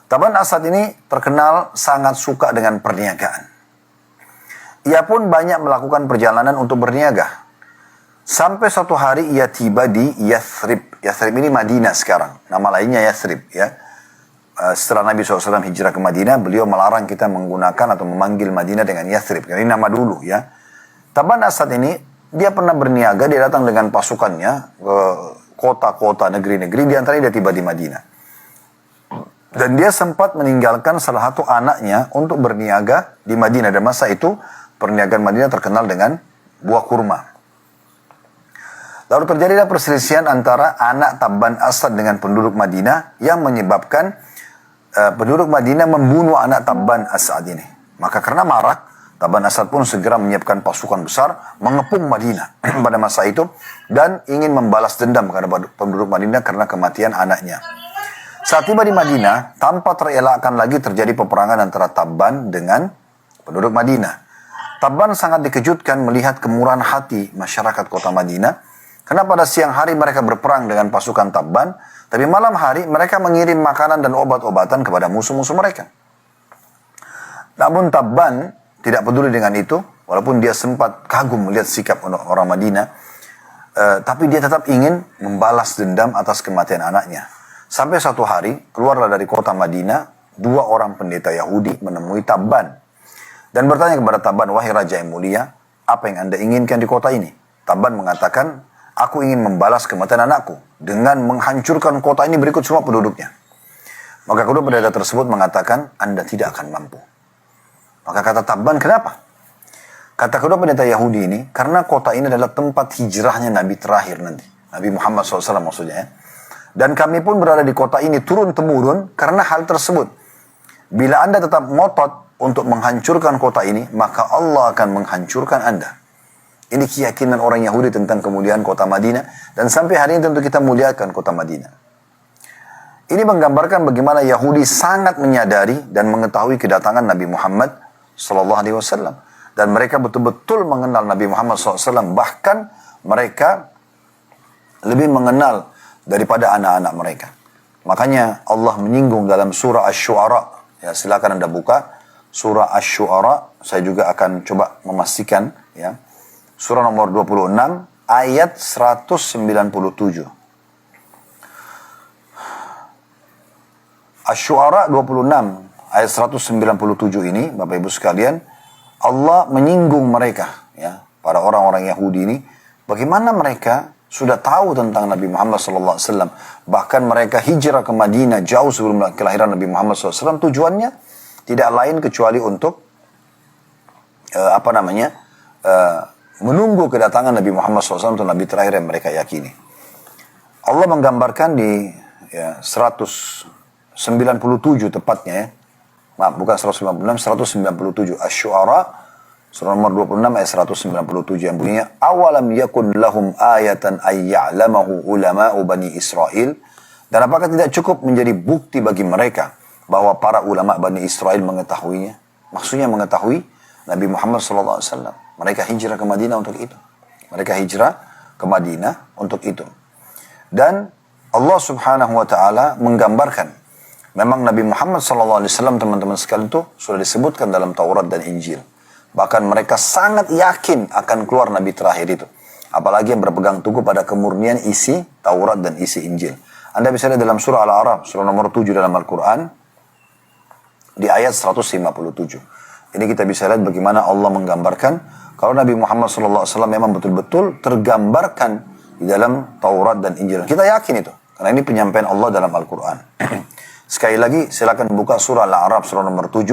Tabban Asad ini terkenal sangat suka dengan perniagaan. Ia pun banyak melakukan perjalanan untuk berniaga. Sampai suatu hari ia tiba di Yathrib. Yathrib ini Madinah sekarang. Nama lainnya Yathrib, ya. Setelah Nabi SAW hijrah ke Madinah, beliau melarang kita menggunakan atau memanggil Madinah dengan Yathrib. Ini nama dulu, ya. Tabban Asad ini, dia pernah berniaga, dia datang dengan pasukannya ke kota-kota, negeri-negeri, di antaranya dia tiba di Madinah. Dan dia sempat meninggalkan salah satu anaknya untuk berniaga di Madinah. Dan masa itu, perniagaan Madinah terkenal dengan buah kurma. Lalu terjadilah perselisihan antara anak Tabban Asad dengan penduduk Madinah yang menyebabkan penduduk Madinah membunuh anak Tabban Asad ini. Maka karena marah, Tabban Asad pun segera menyiapkan pasukan besar mengepung Madinah pada masa itu dan ingin membalas dendam kepada penduduk Madinah karena kematian anaknya. Saat tiba di Madinah, tanpa terelakkan lagi terjadi peperangan antara Tabban dengan penduduk Madinah. Tabban sangat dikejutkan melihat kemurahan hati masyarakat kota Madinah, karena pada siang hari mereka berperang dengan pasukan Tabban, tapi malam hari mereka mengirim makanan dan obat-obatan kepada musuh-musuh mereka. Namun Tabban tidak peduli dengan itu, walaupun dia sempat kagum melihat sikap orang Madinah, tapi dia tetap ingin membalas dendam atas kematian anaknya. Sampai suatu hari, keluarlah dari kota Madinah, 2 orang pendeta Yahudi menemui Tabban dan bertanya kepada Tabban, wahai Raja yang mulia, apa yang Anda inginkan di kota ini? Tabban mengatakan, aku ingin membalas kematian anakku dengan menghancurkan kota ini berikut semua penduduknya. Maka kedua pendeta tersebut mengatakan, Anda tidak akan mampu. Maka kata Tabban, kenapa? Kata kedua pendeta Yahudi ini, karena kota ini adalah tempat hijrahnya Nabi terakhir nanti. Nabi Muhammad SAW maksudnya, ya. Dan kami pun berada di kota ini turun-temurun karena hal tersebut. Bila Anda tetap ngotot untuk menghancurkan kota ini, maka Allah akan menghancurkan Anda. Ini keyakinan orang Yahudi tentang kemuliaan kota Madinah. Dan sampai hari ini tentu kita muliakan kota Madinah. Ini menggambarkan bagaimana Yahudi sangat menyadari dan mengetahui kedatangan Nabi Muhammad SAW. Dan mereka betul-betul mengenal Nabi Muhammad SAW. Bahkan mereka lebih mengenal daripada anak-anak mereka. Makanya Allah menyinggung dalam surah Asy-Syu'ara. Ya, silakan Anda buka surah Asy-Syu'ara. Saya juga akan coba memastikan, ya. Surah nomor 26 ayat 197. Asy-Syu'ara 26 ayat 197 ini, Bapak Ibu sekalian, Allah menyinggung mereka, ya, para orang-orang Yahudi ini, bagaimana mereka sudah tahu tentang Nabi Muhammad SAW. Bahkan mereka hijrah ke Madinah jauh sebelum kelahiran Nabi Muhammad SAW. Tujuannya tidak lain kecuali untuk menunggu kedatangan Nabi Muhammad SAW untuk Nabi terakhir yang mereka yakini. Allah menggambarkan di 197 tepatnya, ya. Maaf, bukan 196, 197. Asy-Syu'ara surah nomor 26 ayat 197 yang bunyinya, awalam yakun lahum ayatan ay ya'lamahu ulama'u Bani Israel. Dan apakah tidak cukup menjadi bukti bagi mereka bahwa para ulama Bani Israel mengetahuinya? Maksudnya mengetahui Nabi Muhammad SAW. Mereka hijrah ke Madinah untuk itu. Mereka hijrah ke Madinah untuk itu. Dan Allah Subhanahu wa ta'ala menggambarkan Memang Nabi Muhammad SAW teman-teman sekalian itu sudah disebutkan dalam Taurat dan Injil. Bahkan mereka sangat yakin akan keluar Nabi terakhir itu. Apalagi yang berpegang teguh pada kemurnian isi Taurat dan isi Injil. Anda bisa lihat dalam surah Al-A'raf, surah nomor 7 dalam Al-Quran, di ayat 157. Ini kita bisa lihat bagaimana Allah menggambarkan kalau Nabi Muhammad SAW memang betul-betul tergambarkan di dalam Taurat dan Injil. Kita yakin itu, karena ini penyampaian Allah dalam Al-Quran. Sekali lagi, silakan buka surah Al-A'raf, surah nomor 7,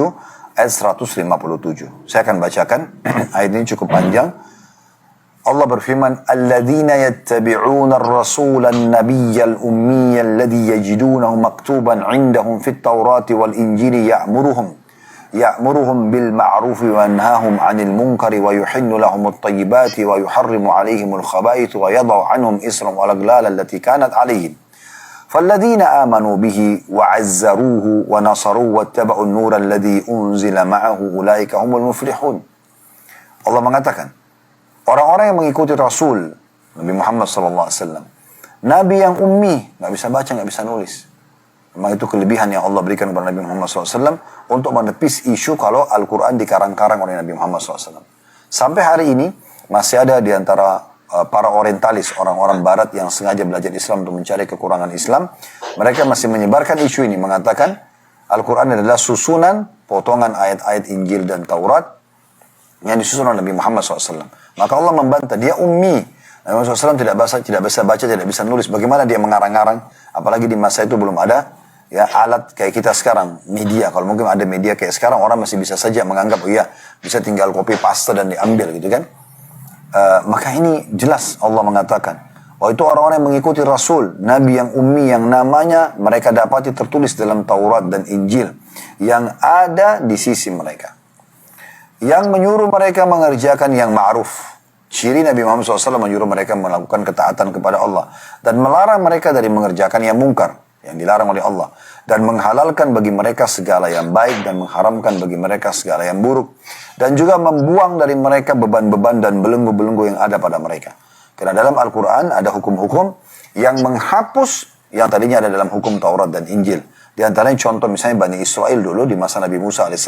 ayat 157. Saya akan bacakan, ayat ini cukup panjang. Allah berfirman, "Alladzina yattabi'una ar-rasula an-nabiyya al-ummiyya alladhi yajidunahu maktuban 'indahum fit Taurati wal Injili ya'muruhum bil ma'rufi wa yanhahum 'anil munkari wa yuhillu lahum at-tayyibati wa yuharrimu 'alayhim al-khaba'ith wa yadh'u 'anhum israhum wal aghlal allati kanat 'alayhim. فالذين آمنوا به وعزروه ونصروه واتبعوا النور الذي أنزل معه أولئك هم المفلحون." Allah mengatakan, orang-orang yang mengikuti Rasul Nabi Muhammad SAW, Nabi yang ummi, nggak bisa baca, nggak bisa nulis. Memang itu kelebihan yang Allah berikan kepada Nabi Muhammad SAW untuk menepis isu kalau Al-Quran dikarang-karang oleh Nabi Muhammad SAW. Sampai hari ini masih ada di antara para orientalis, orang-orang barat yang sengaja belajar Islam untuk mencari kekurangan Islam. Mereka masih menyebarkan isu ini, mengatakan Al-Quran adalah susunan potongan ayat-ayat Injil dan Taurat yang disusun oleh Nabi Muhammad SAW. Maka Allah membantah, dia ummi. Nabi Muhammad SAW tidak bisa baca, tidak bisa nulis. Bagaimana dia mengarang-arang? Apalagi di masa itu belum ada ya alat kayak kita sekarang, media. Kalau mungkin ada media kayak sekarang, orang masih bisa saja menganggap, oh iya, bisa tinggal copy paste dan diambil gitu kan. Maka ini jelas Allah mengatakan, oh itu orang-orang yang mengikuti Rasul, Nabi yang ummi, yang namanya mereka dapati tertulis dalam Taurat dan Injil, yang ada di sisi mereka, yang menyuruh mereka mengerjakan yang ma'ruf. Ciri Nabi Muhammad SAW menyuruh mereka melakukan ketaatan kepada Allah, dan melarang mereka dari mengerjakan yang mungkar, yang dilarang oleh Allah, dan menghalalkan bagi mereka segala yang baik dan mengharamkan bagi mereka segala yang buruk, dan juga membuang dari mereka beban-beban dan belenggu-belenggu yang ada pada mereka. Karena dalam Al-Quran ada hukum-hukum yang menghapus yang tadinya ada dalam hukum Taurat dan Injil. Di antaranya contoh misalnya Bani Israel dulu di masa Nabi Musa AS,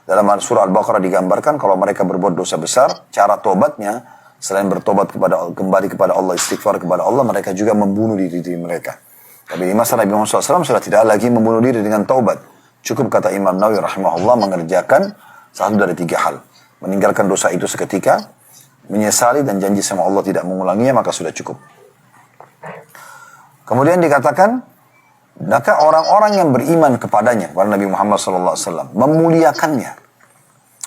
dalam surah Al-Baqarah digambarkan kalau mereka berbuat dosa besar, cara tobatnya selain bertobat kembali kepada Allah, istighfar kepada Allah, mereka juga membunuh diri mereka. Tapi di masa Nabi Muhammad SAW sudah tidak lagi membunuh diri dengan taubat. Cukup kata Imam Nawawi rahimahullah mengerjakan satu dari 3 hal. Meninggalkan dosa itu seketika, menyesali dan janji sama Allah tidak mengulanginya, maka sudah cukup. Kemudian dikatakan, maka orang-orang yang beriman kepadanya, kepada Nabi Muhammad SAW, memuliakannya,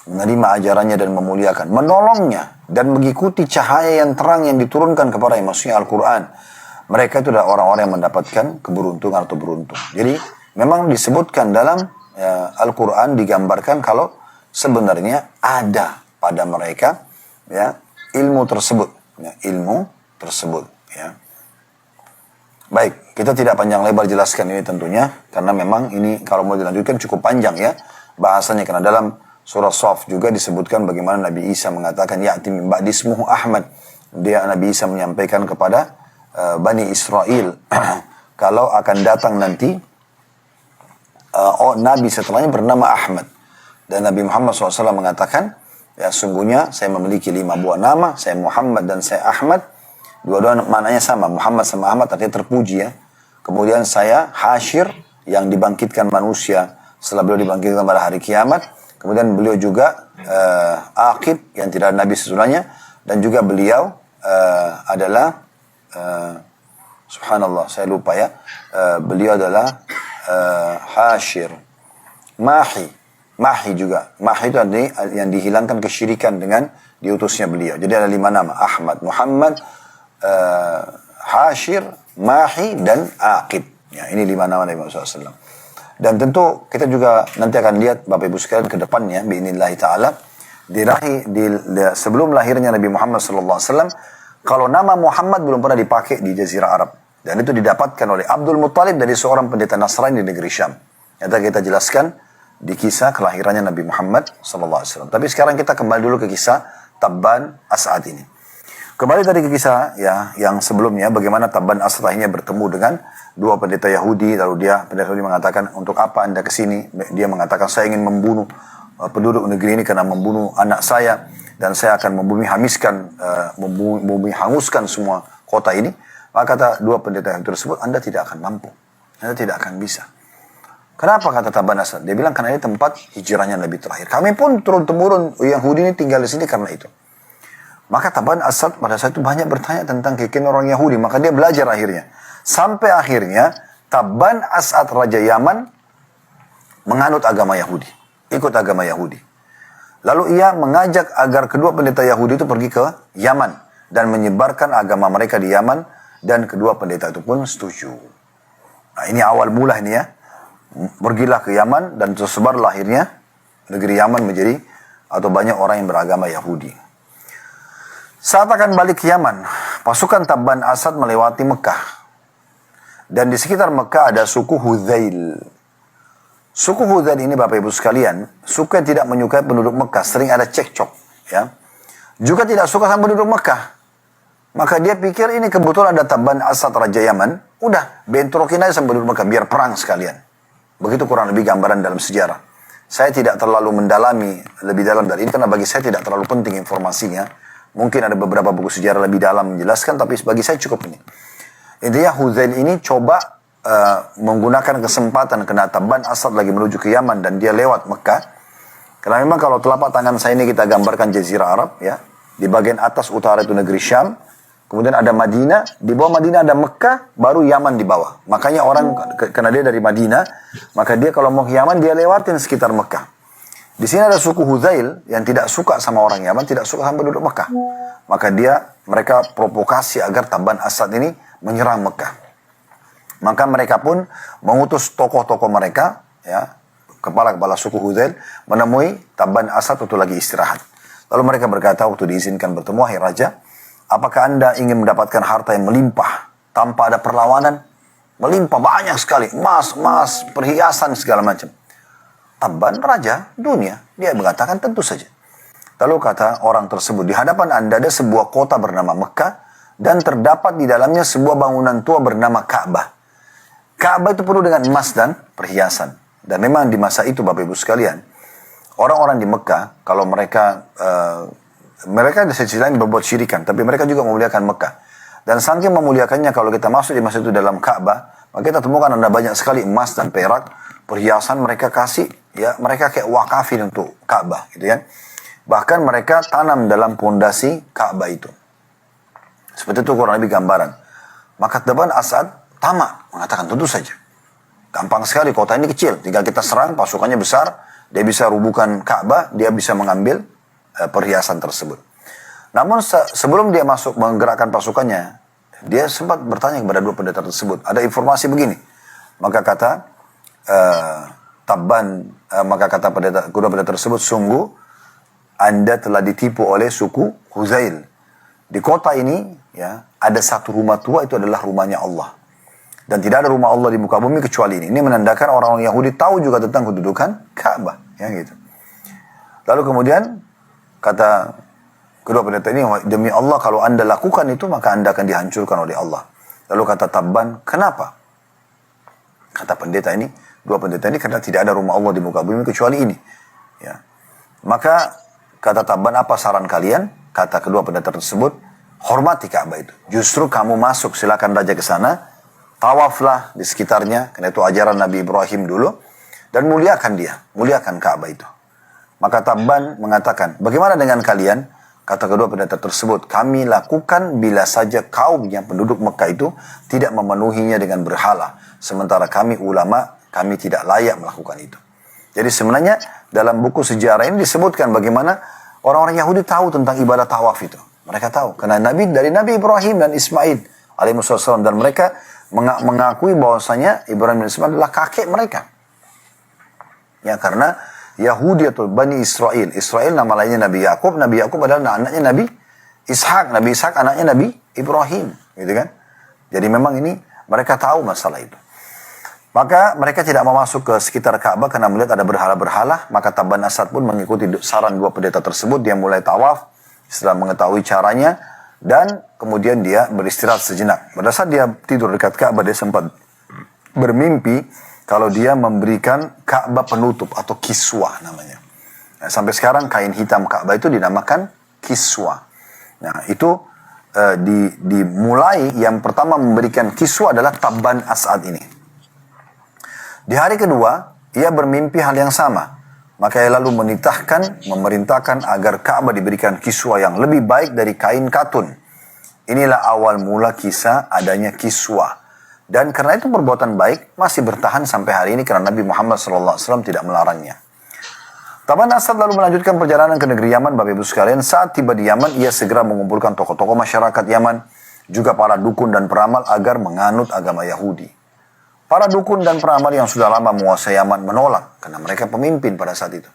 menerima ajarannya dan memuliakan, menolongnya, dan mengikuti cahaya yang terang yang diturunkan kepada maksudnya Al-Quran. Mereka itu adalah orang-orang yang mendapatkan keberuntungan atau beruntung. Jadi memang disebutkan dalam Al-Quran digambarkan kalau sebenarnya ada pada mereka ya ilmu tersebut, ya. Baik, kita tidak panjang lebar jelaskan ini tentunya karena memang ini kalau mau dilanjutkan cukup panjang ya bahasanya, karena dalam surah Shaf juga disebutkan bagaimana Nabi Isa mengatakan ya'ti min ba'di ismuhu Ahmad. Dia Nabi Isa menyampaikan kepada Bani Israel kalau akan datang nanti Nabi setelahnya bernama Ahmad. Dan Nabi Muhammad SAW mengatakan, ya sungguhnya saya memiliki 5 buah nama, saya Muhammad dan saya Ahmad. Dua-dua maknanya sama, Muhammad sama Ahmad artinya terpuji ya. Kemudian saya Hasyir, yang dibangkitkan manusia setelah beliau dibangkitkan pada hari kiamat. Kemudian beliau juga Aqib, yang tidak ada Nabi sesudahnya. Dan juga beliau adalah subhanallah, saya lupa ya. Beliau adalah Hasyir, Mahi juga. Mahi itu artinya yang dihilangkan kesyirikan dengan diutusnya beliau. Jadi ada 5 nama, Ahmad, Muhammad, Hasyir, Mahi, dan Aqib. Ya, ini 5 nama Nabi Muhammad SAW. Dan tentu kita juga nanti akan lihat Bapak Ibu sekalian ke depannya, bi'inillahi ta'ala, sebelum lahirnya Nabi Muhammad SAW, kalau nama Muhammad belum pernah dipakai di Jazirah Arab. Dan itu didapatkan oleh Abdul Muttalib dari seorang pendeta Nasrani di negeri Syam. Yang kita jelaskan di kisah kelahirannya Nabi Muhammad SAW. Tapi sekarang kita kembali dulu ke kisah Tabban As'ad ini. Kembali tadi ke kisah ya yang sebelumnya, bagaimana Tabban Asad akhirnya bertemu dengan dua pendeta Yahudi, lalu pendeta Yahudi mengatakan, untuk apa Anda kesini? Dia mengatakan, saya ingin membunuh penduduk negeri ini karena membunuh anak saya, dan saya akan hanguskan semua kota ini. Maka kata dua pendeta Yahudi tersebut, Anda tidak akan mampu, Anda tidak akan bisa. Kenapa kata Tabban Asad? Dia bilang karena ini tempat hijrahnya Nabi terakhir. Kami pun turun-temurun Yahudi ini tinggal di sini karena itu. Maka Tabban Asad pada saat itu banyak bertanya tentang keyakinan orang Yahudi. Maka dia belajar akhirnya. Sampai akhirnya Tabban Asad Raja Yaman menganut agama Yahudi. Ikut agama Yahudi. Lalu ia mengajak agar kedua pendeta Yahudi itu pergi ke Yaman. Dan menyebarkan agama mereka di Yaman. Dan kedua pendeta itu pun setuju. Nah ini awal mula ini ya. Pergilah ke Yaman dan tersebarlah akhirnya negeri Yaman menjadi atau banyak orang yang beragama Yahudi. Saat akan balik ke Yaman, pasukan Tabban Asad melewati Mekah. Dan di sekitar Mekah ada suku Hudzail. Suku Hudzail ini Bapak Ibu sekalian, suku yang tidak menyukai penduduk Mekah, sering ada cekcok. Ya. Juga tidak suka sama penduduk Mekah. Maka dia pikir ini kebetulan ada Tabban Asad Raja Yaman, udah bentrokin aja sama penduduk Mekah, biar perang sekalian. Begitu kurang lebih gambaran dalam sejarah. Saya tidak terlalu mendalami lebih dalam dari ini, karena bagi saya tidak terlalu penting informasinya. Mungkin ada beberapa buku sejarah lebih dalam menjelaskan, tapi bagi saya cukup ini. Intinya Hudzail ini coba menggunakan kesempatan karena Tabban Asad lagi menuju ke Yaman dan dia lewat Mekah. Karena memang kalau telapak tangan saya ini kita gambarkan Jazirah Arab ya. Di bagian atas utara itu negeri Syam. Kemudian ada Madinah, di bawah Madinah ada Mekah, baru Yaman di bawah. Makanya orang, karena dia dari Madinah, maka dia kalau mau ke Yaman dia lewatin sekitar Mekah. Di sini ada suku Hudzail yang tidak suka sama orang Yaman, tidak suka sama penduduk Mekah. Maka mereka provokasi agar Tabban Asad ini menyerang Mekah. Maka mereka pun mengutus tokoh-tokoh mereka, ya, kepala-kepala suku Hudzail, menemui Tabban Asad untuk lagi istirahat. Lalu mereka berkata waktu diizinkan bertemu, "Hai Raja, apakah Anda ingin mendapatkan harta yang melimpah tanpa ada perlawanan?" Melimpah banyak sekali, emas, perhiasan segala macam. Tabban raja dunia. Dia mengatakan tentu saja. Lalu kata orang tersebut, di hadapan Anda ada sebuah kota bernama Mekah dan terdapat di dalamnya sebuah bangunan tua bernama Ka'bah. Ka'bah itu penuh dengan emas dan perhiasan. Dan memang di masa itu Bapak Ibu sekalian, orang-orang di Mekah kalau mereka di sisi lain berbuat syirikan, tapi mereka juga memuliakan Mekah. Dan saking memuliakannya kalau kita masuk di masa itu dalam Ka'bah, maka kita temukan ada banyak sekali emas dan perak, perhiasan mereka kasih, ya mereka kayak wakafin untuk Ka'bah gitu kan. Bahkan mereka tanam dalam pondasi Ka'bah itu. Seperti itu kurang lebih gambaran. Maka Tabban Asad tamak, mengatakan tentu saja. Gampang sekali, kota ini kecil, tinggal kita serang, pasukannya besar, dia bisa rubuhkan Ka'bah, dia bisa mengambil perhiasan tersebut. Namun sebelum dia masuk menggerakkan pasukannya, dia sempat bertanya kepada dua pendeta tersebut, ada informasi begini. Maka kata maka kata kedua pendeta tersebut, sungguh Anda telah ditipu oleh suku Hudzail. Di kota ini ya ada satu rumah tua, itu adalah rumahnya Allah. Dan tidak ada rumah Allah di muka bumi kecuali ini. Ini menandakan orang-orang Yahudi tahu juga tentang kedudukan Ka'bah, ya gitu. Lalu kemudian kata kedua pendeta ini, demi Allah kalau Anda lakukan itu maka Anda akan dihancurkan oleh Allah. Lalu kata Tabban, kenapa? Kata pendeta ini, dua pendeta ini, karena tidak ada rumah Allah di muka bumi kecuali ini. Ya. Maka kata Tabban, apa saran kalian? Kata kedua pendeta tersebut, hormati Ka'bah itu. Justru kamu masuk, silakan raja ke sana, tawaflah di sekitarnya, karena itu ajaran Nabi Ibrahim dulu, dan muliakan dia, muliakan Ka'bah itu. Maka Tabban mengatakan, bagaimana dengan kalian? Kata kedua pendeta tersebut, kami lakukan bila saja kaum yang penduduk Mekah itu tidak memenuhinya dengan berhala. Sementara kami ulama, kami tidak layak melakukan itu. Jadi sebenarnya dalam buku sejarah ini disebutkan bagaimana orang-orang Yahudi tahu tentang ibadah tawaf itu. Mereka tahu. Karena dari Nabi Ibrahim dan Ismail alaihissalam, dan mereka mengakui bahwasanya Ibrahim dan Ismail adalah kakek mereka. Ya, karena Yahudi atau Bani Israel. Israel nama lainnya Nabi Yakub. Nabi Yakub adalah anaknya Nabi Ishak. Nabi Ishak anaknya Nabi Ibrahim. Gitu kan? Jadi memang ini mereka tahu masalah itu. Maka mereka tidak mau masuk ke sekitar Ka'bah karena melihat ada berhala-berhala. Maka Tabban Asad pun mengikuti saran dua pendeta tersebut. Dia mulai tawaf. Setelah mengetahui caranya, Dan kemudian dia beristirahat sejenak. Pada saat dia tidur dekat Ka'bah, dia sempat bermimpi kalau dia memberikan Ka'bah penutup atau kiswah namanya. Nah, sampai sekarang kain hitam Ka'bah itu dinamakan kiswah. Nah, itu dimulai yang pertama memberikan kiswah adalah Tabban As'ad ini. Di hari kedua, ia bermimpi hal yang sama. Maka ia lalu memerintahkan agar Ka'bah diberikan kiswah yang lebih baik dari kain katun. Inilah awal mula kisah adanya kiswah. Dan karena itu perbuatan baik masih bertahan sampai hari ini karena Nabi Muhammad SAW tidak melarangnya. Tabban As'ad lalu melanjutkan perjalanan ke negeri Yaman, Bapak Ibu sekalian. Saat tiba di Yaman, ia segera mengumpulkan tokoh-tokoh masyarakat Yaman, juga para dukun dan peramal agar menganut agama Yahudi. Para dukun dan peramal yang sudah lama menguasai Yaman menolak karena mereka pemimpin pada saat itu.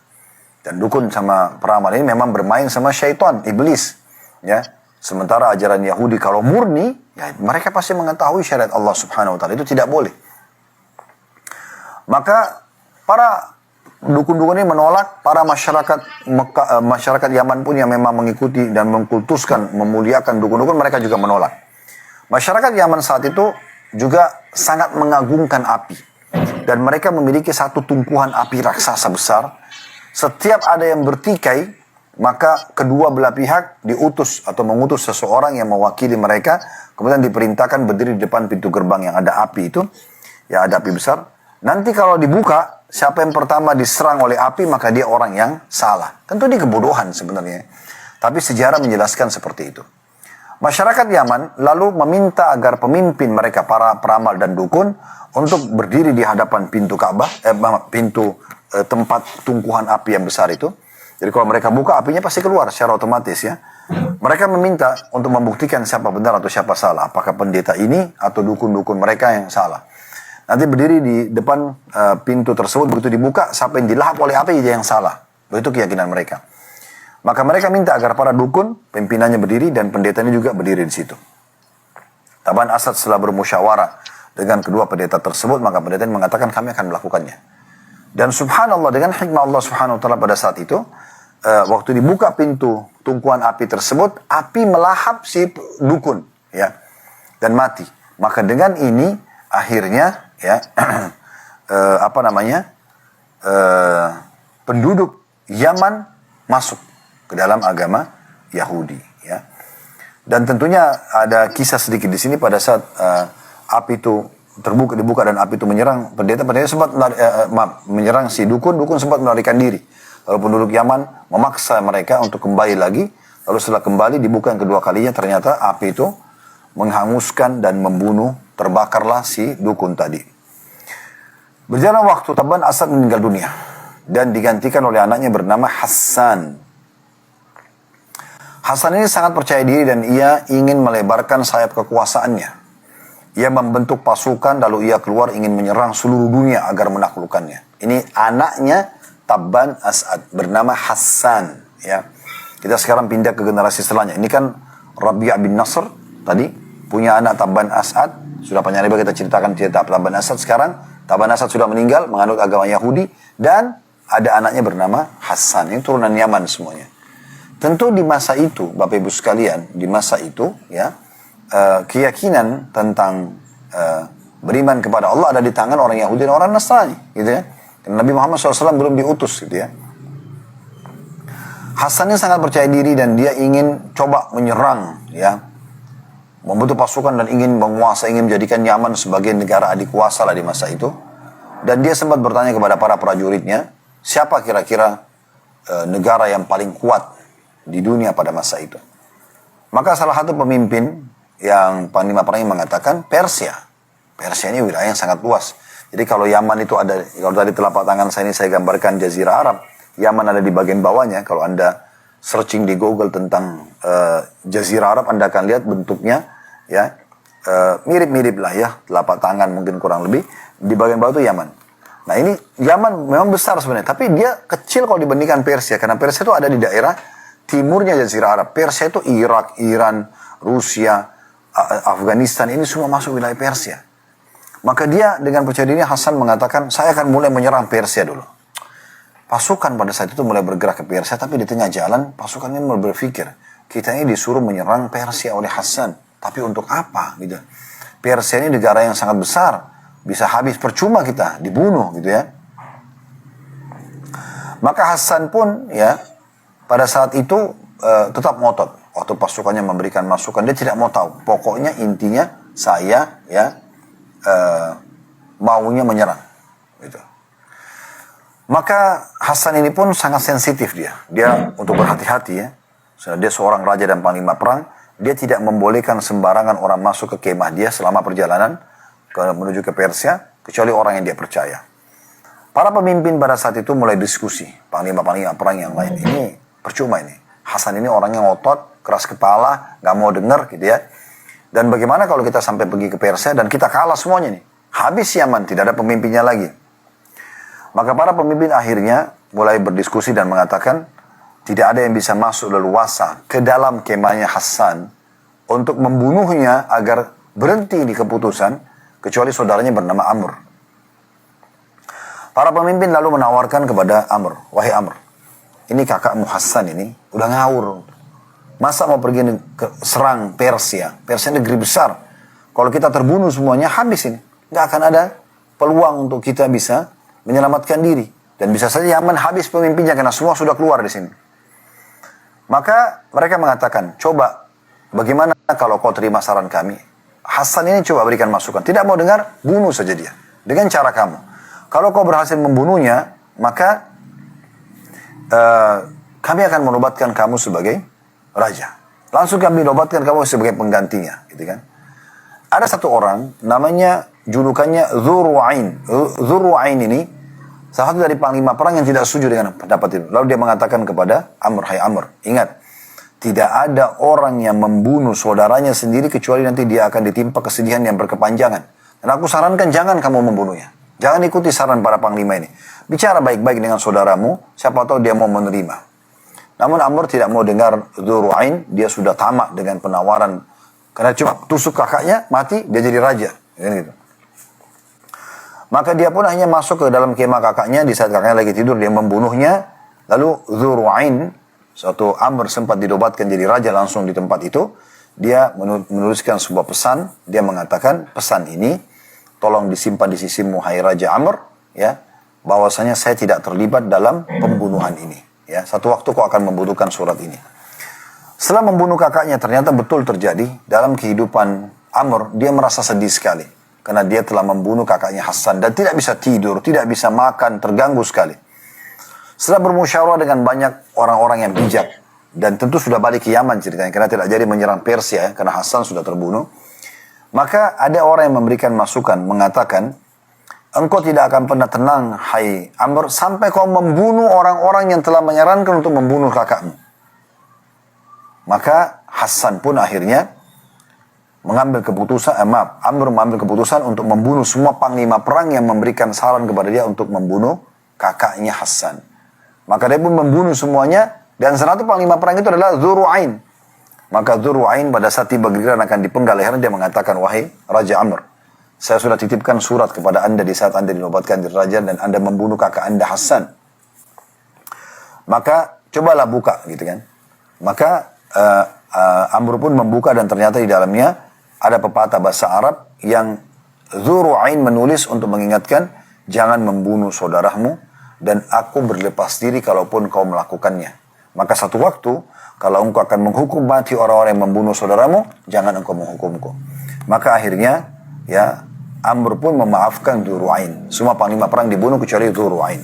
Dan dukun sama peramal ini memang bermain sama syaitan, iblis. Ya. Sementara ajaran Yahudi kalau murni, ya mereka pasti mengetahui syariat Allah Subhanahu wa taala, itu tidak boleh. Maka para dukun-dukun ini menolak, para masyarakat Yaman pun yang memang mengikuti dan mengkultuskan, memuliakan dukun-dukun, mereka juga menolak. Masyarakat Yaman saat itu juga sangat mengagungkan api. Dan mereka memiliki satu tumpuan api raksasa besar. Setiap ada yang bertikai, maka kedua belah pihak diutus atau mengutus seseorang yang mewakili mereka. Kemudian diperintahkan berdiri di depan pintu gerbang yang ada api itu. Ya, ada api besar. Nanti kalau dibuka, siapa yang pertama diserang oleh api, maka dia orang yang salah. Tentu ini kebodohan sebenarnya. Tapi sejarah menjelaskan seperti itu. Masyarakat Yaman lalu meminta agar pemimpin mereka, para peramal dan dukun, untuk berdiri di hadapan pintu Ka'bah, tempat tungkuhan api yang besar itu. Jadi kalau mereka buka, apinya pasti keluar secara otomatis ya. Mereka meminta untuk membuktikan siapa benar atau siapa salah. Apakah pendeta ini atau dukun-dukun mereka yang salah. Nanti berdiri di depan pintu tersebut, begitu dibuka, siapa yang dilahap oleh api dia yang salah. Begitu keyakinan mereka. Maka mereka minta agar para dukun, pimpinannya berdiri dan pendetanya juga berdiri di situ. Tabban As'ad setelah bermusyawarah dengan kedua pendeta tersebut, maka pendeta mengatakan kami akan melakukannya. Dan subhanallah, dengan hikmah Allah Subhanahu wa taala pada saat itu, waktu dibuka pintu tungkuan api tersebut, api melahap si dukun ya dan mati. Maka dengan ini akhirnya ya penduduk Yaman masuk ke dalam agama Yahudi ya. Dan tentunya ada kisah sedikit di sini pada saat api itu dibuka dan api itu menyerang pendeta sempat menyerang si dukun sempat melarikan diri. Lalu penduduk Yaman memaksa mereka untuk kembali lagi. Lalu setelah kembali dibuka yang kedua kalinya, ternyata api itu menghanguskan dan membunuh, terbakarlah si dukun tadi. Berjalan waktu, Tabban As'ad meninggal dunia dan digantikan oleh anaknya bernama Hassan. Hassan ini sangat percaya diri dan ia ingin melebarkan sayap kekuasaannya. Ia membentuk pasukan lalu ia keluar ingin menyerang seluruh dunia agar menaklukkannya. Ini anaknya Tabban As'ad bernama Hassan ya. Kita sekarang pindah ke generasi setelahnya. Ini kan Rabi' bin Nasr tadi punya anak Tabban As'ad. Sudah panjang lebar kita ceritakan cerita Tabban As'ad. Sekarang Tabban As'ad sudah meninggal menganut agama Yahudi dan ada anaknya bernama Hassan. Ini turunan Yaman semuanya. Tentu di masa itu, Bapak Ibu sekalian, di masa itu ya keyakinan tentang beriman kepada Allah ada di tangan orang Yahudi dan orang Nasrani, gitu ya. Dan Nabi Muhammad SAW belum diutus, gitu ya. Hasan ini sangat percaya diri dan dia ingin coba menyerang, ya, membentuk pasukan dan ingin menguasai, ingin menjadikan Yaman sebagai negara adik kuasa lah di masa itu. Dan dia sempat bertanya kepada para prajuritnya, siapa kira-kira negara yang paling kuat di dunia pada masa itu. Maka salah satu pemimpin yang panglima perang mengatakan Persia. Persia ini wilayah yang sangat luas. Jadi kalau Yaman itu ada, kalau tadi telapak tangan saya ini saya gambarkan Jazirah Arab, Yaman ada di bagian bawahnya. Kalau Anda searching di Google tentang Jazirah Arab, Anda akan lihat bentuknya ya mirip-mirip lah ya, telapak tangan mungkin kurang lebih. Di bagian bawah itu Yaman. Nah ini Yaman memang besar sebenarnya, tapi dia kecil kalau dibandingkan Persia. Karena Persia itu ada di daerah timurnya Jazirah Arab. Persia itu Irak, Iran, Rusia, Afghanistan, ini semua masuk wilayah Persia. Maka dia dengan percaya diri Hasan mengatakan, saya akan mulai menyerang Persia dulu. Pasukan pada saat itu mulai bergerak ke Persia, tapi di tengah jalan pasukan ini mulai berpikir, kita ini disuruh menyerang Persia oleh Hasan. Tapi untuk apa gitu? Persia ini negara yang sangat besar. Bisa habis percuma kita, dibunuh gitu ya. Maka Hasan pun ya pada saat itu tetap ngotot. Waktu pasukannya memberikan masukan, dia tidak mau tahu. Pokoknya intinya saya ya maunya menyerang. Gitu. Maka Hasan ini pun sangat sensitif dia. Dia untuk berhati-hati ya. Dia seorang raja dan panglima perang. Dia tidak membolehkan sembarangan orang masuk ke kemah dia selama perjalanan menuju ke Persia. Kecuali orang yang dia percaya. Para pemimpin pada saat itu mulai diskusi. Panglima-panglima perang yang lain. Ini percuma ini. Hasan ini orang yang ngotot, keras kepala, gak mau dengar gitu ya. Dan bagaimana kalau kita sampai pergi ke Persia dan kita kalah semuanya nih. Habis Yaman, tidak ada pemimpinnya lagi. Maka para pemimpin akhirnya mulai berdiskusi dan mengatakan, tidak ada yang bisa masuk leluasa ke dalam kemahnya Hasan untuk membunuhnya agar berhenti di keputusan, kecuali saudaranya bernama Amr. Para pemimpin lalu menawarkan kepada Amr, wahai Amr, ini kakakmu Hasan ini udah ngawur. Masa mau pergi serang Persia? Persia negeri besar. Kalau kita terbunuh semuanya, habis ini. Nggak akan ada peluang untuk kita bisa menyelamatkan diri. Dan bisa saja Yaman habis pemimpinnya karena semua sudah keluar di sini. Maka mereka mengatakan, coba bagaimana kalau kau terima saran kami? Hasan ini coba berikan masukan. Tidak mau dengar, bunuh saja dia. Dengan cara kamu. Kalau kau berhasil membunuhnya, maka kami akan menobatkan kamu sebagai raja. Langsung kami nobatkan kamu sebagai penggantinya. Gitu kan? Ada satu orang, namanya julukannya Dzurru'ain. Dzurru'ain ini salah satu dari panglima perang yang tidak setuju dengan pendapat itu. Lalu dia mengatakan kepada Amr, hai Amr, ingat, tidak ada orang yang membunuh saudaranya sendiri kecuali nanti dia akan ditimpa kesedihan yang berkepanjangan. Dan aku sarankan jangan kamu membunuhnya. Jangan ikuti saran para panglima ini. Bicara baik-baik dengan saudaramu, siapa tahu dia mau menerima. Namun Amr tidak mau dengar Dzurru'ain, dia sudah tamak dengan penawaran. Karena cuma tusuk kakaknya, mati, dia jadi raja. Gitu. Maka dia pun hanya masuk ke dalam kemah kakaknya, di saat kakaknya lagi tidur, dia membunuhnya. Lalu Dzurru'ain, suatu Amr sempat didobatkan jadi raja langsung di tempat itu. Dia menuliskan sebuah pesan, dia mengatakan, pesan ini, tolong disimpan di sisimu, hai Raja Amr, ya, bahwasanya saya tidak terlibat dalam pembunuhan ini. Ya, satu waktu kau akan membutuhkan surat ini. Setelah membunuh kakaknya, ternyata betul terjadi dalam kehidupan Amr, dia merasa sedih sekali. Karena dia telah membunuh kakaknya Hasan dan tidak bisa tidur, tidak bisa makan, terganggu sekali. Setelah bermusyawarah dengan banyak orang-orang yang bijak, dan tentu sudah balik ke Yaman ceritanya, karena tidak jadi menyerang Persia, karena Hasan sudah terbunuh. Maka ada orang yang memberikan masukan, mengatakan, engkau tidak akan pernah tenang, hai Amr, sampai kau membunuh orang-orang yang telah menyarankan untuk membunuh kakakmu. Maka Hasan pun akhirnya mengambil keputusan, Amr mengambil keputusan untuk membunuh semua panglima perang yang memberikan saran kepada dia untuk membunuh kakaknya Hasan. Maka dia pun membunuh semuanya, dan salah satu panglima perang itu adalah Dzurru'ain. Maka Dzurru'ain pada saat tiba giliran akan dipenggal lehernya, dia mengatakan, wahai Raja Amr, saya sudah titipkan surat kepada anda di saat anda dinobatkan jadi raja dan anda membunuh kakak anda Hasan. Maka cobalah buka gitu kan. Maka Amr pun membuka dan ternyata di dalamnya ada pepatah bahasa Arab yang Dzurru'ain menulis untuk mengingatkan, jangan membunuh saudaramu dan aku berlepas diri kalaupun kau melakukannya. Maka satu waktu kalau engkau akan menghukum mati orang-orang yang membunuh saudaramu, jangan engkau menghukumku. Maka akhirnya ya Amr pun memaafkan Dzurru'ain. Semua panglima perang dibunuh kecuali Dzurru'ain.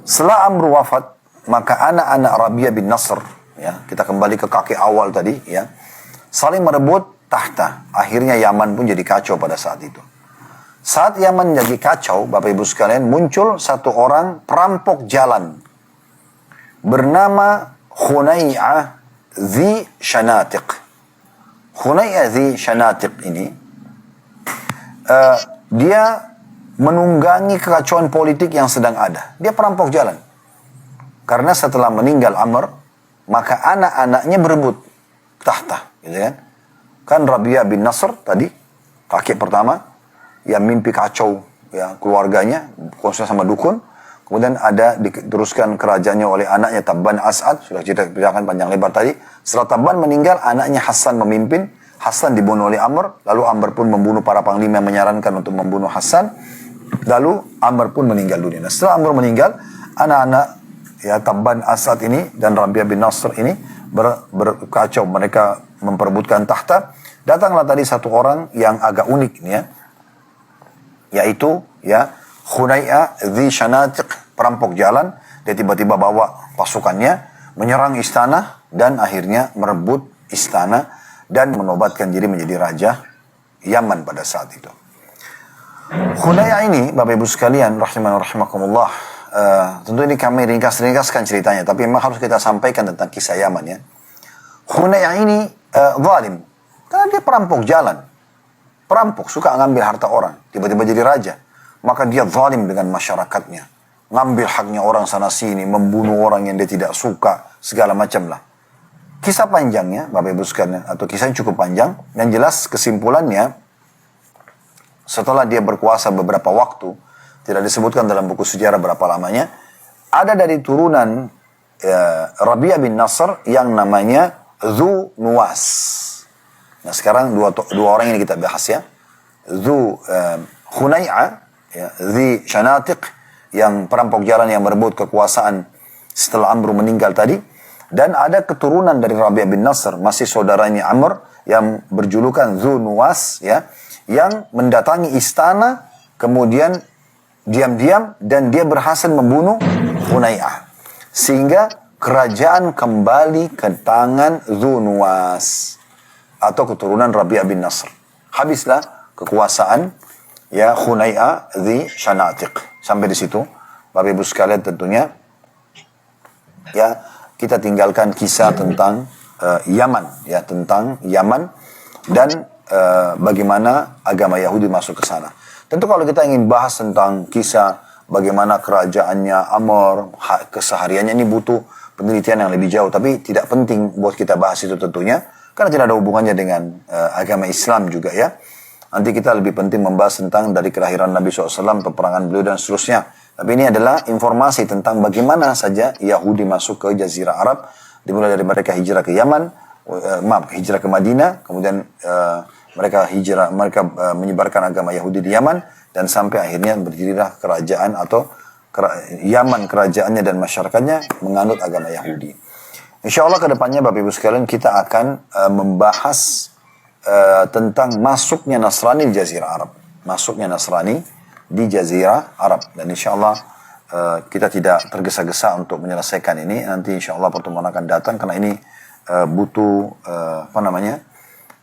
Setelah Amr wafat, maka anak-anak Rabi'ah bin Nasr, ya, kita kembali ke kakek awal tadi, ya, saling merebut tahta. Akhirnya Yaman pun jadi kacau pada saat itu. Saat Yaman jadi kacau, Bapak Ibu sekalian, muncul satu orang perampok jalan bernama Hunay'ah Dzi Shanatiq. Hunay'ah Dzi Shanatiq ini dia menunggangi kekacauan politik yang sedang ada. Dia perampok jalan. Karena setelah meninggal Amr, maka anak-anaknya berebut tahta, gitu kan? Kan Rabi'ah bin Nasr tadi, kakek pertama, yang mimpi kacau ya keluarganya, khususnya sama dukun. Kemudian ada diteruskan kerajaannya oleh anaknya Tabban As'ad, sudah ceritakan panjang lebar tadi. Setelah Tabban meninggal, anaknya Hasan memimpin. Hasan dibunuh oleh Amr, lalu Amr pun membunuh para panglima yang menyarankan untuk membunuh Hasan. Lalu Amr pun meninggal dunia. Nah, setelah Amr meninggal, anak-anak ya Tabban As'ad ini dan Rabi'ah bin Nasr ini berkacau, mereka memperebutkan tahta. Datanglah tadi satu orang yang agak unik nih ya, yaitu ya Khunai'ah Dhi Shanatiq, perampok jalan. Dia tiba-tiba bawa pasukannya menyerang istana dan akhirnya merebut istana dan menobatkan diri menjadi raja Yaman pada saat itu. Khunai'ah ini, Bapak Ibu sekalian, rahimakumullah, tentu ini kami ringkas-ringkaskan ceritanya, tapi memang harus kita sampaikan tentang kisah Yaman ya. Khunai'ah ini zalim, karena dia perampok jalan. Perampok, suka ngambil harta orang, tiba-tiba jadi raja. Maka dia zalim dengan masyarakatnya. Ngambil haknya orang sana sini, membunuh orang yang dia tidak suka, segala macam lah. Kisah panjangnya, Bapak Ibu sekalian, atau kisahnya cukup panjang. Yang jelas kesimpulannya, setelah dia berkuasa beberapa waktu, tidak disebutkan dalam buku sejarah berapa lamanya, ada dari turunan Rabi'ah bin Nasr yang namanya Dhu Nuwas. Nah sekarang dua orang ini kita bahas ya. Khunai'ah, ya, Dhi Shanatiq, yang perampok jalan yang merebut kekuasaan setelah Amr meninggal tadi. Dan ada keturunan dari Rabi'ah bin Nasr, masih saudaranya Amr, yang berjulukan Dhu Nuwas, ya, yang mendatangi istana, kemudian diam-diam, dan dia berhasil membunuh Khunai'ah. Sehingga kerajaan kembali ke tangan Dhu Nuwas, atau keturunan Rabi'ah bin Nasr. Habislah kekuasaan ya Khunai'ah Dhi Shanatiq. Sampai di situ, Bapak Ibu sekalian, tentunya ya kita tinggalkan kisah tentang Yaman, ya, tentang Yaman dan bagaimana agama Yahudi masuk ke sana. Tentu kalau kita ingin bahas tentang kisah bagaimana kerajaannya Amr, kesehariannya, ini butuh penelitian yang lebih jauh, tapi tidak penting buat kita bahas itu tentunya, karena tidak ada hubungannya dengan agama Islam juga ya. Nanti kita lebih penting membahas tentang dari kelahiran Nabi SAW, peperangan beliau dan seterusnya. Tapi ini adalah informasi tentang bagaimana saja Yahudi masuk ke Jazirah Arab. Dimulai dari mereka hijrah ke Yaman, hijrah ke Madinah, kemudian mereka menyebarkan agama Yahudi di Yaman, dan sampai akhirnya berdirilah kerajaan atau Yaman, kerajaannya dan masyarakatnya menganut agama Yahudi. Insya Allah kedepannya Bapak Ibu sekalian kita akan membahas tentang masuknya Nasrani di Jazirah Arab. Masuknya Nasrani di Jazirah Arab. Dan insya Allah kita tidak tergesa-gesa untuk menyelesaikan ini. Nanti insya Allah pertemuan akan datang, karena ini butuh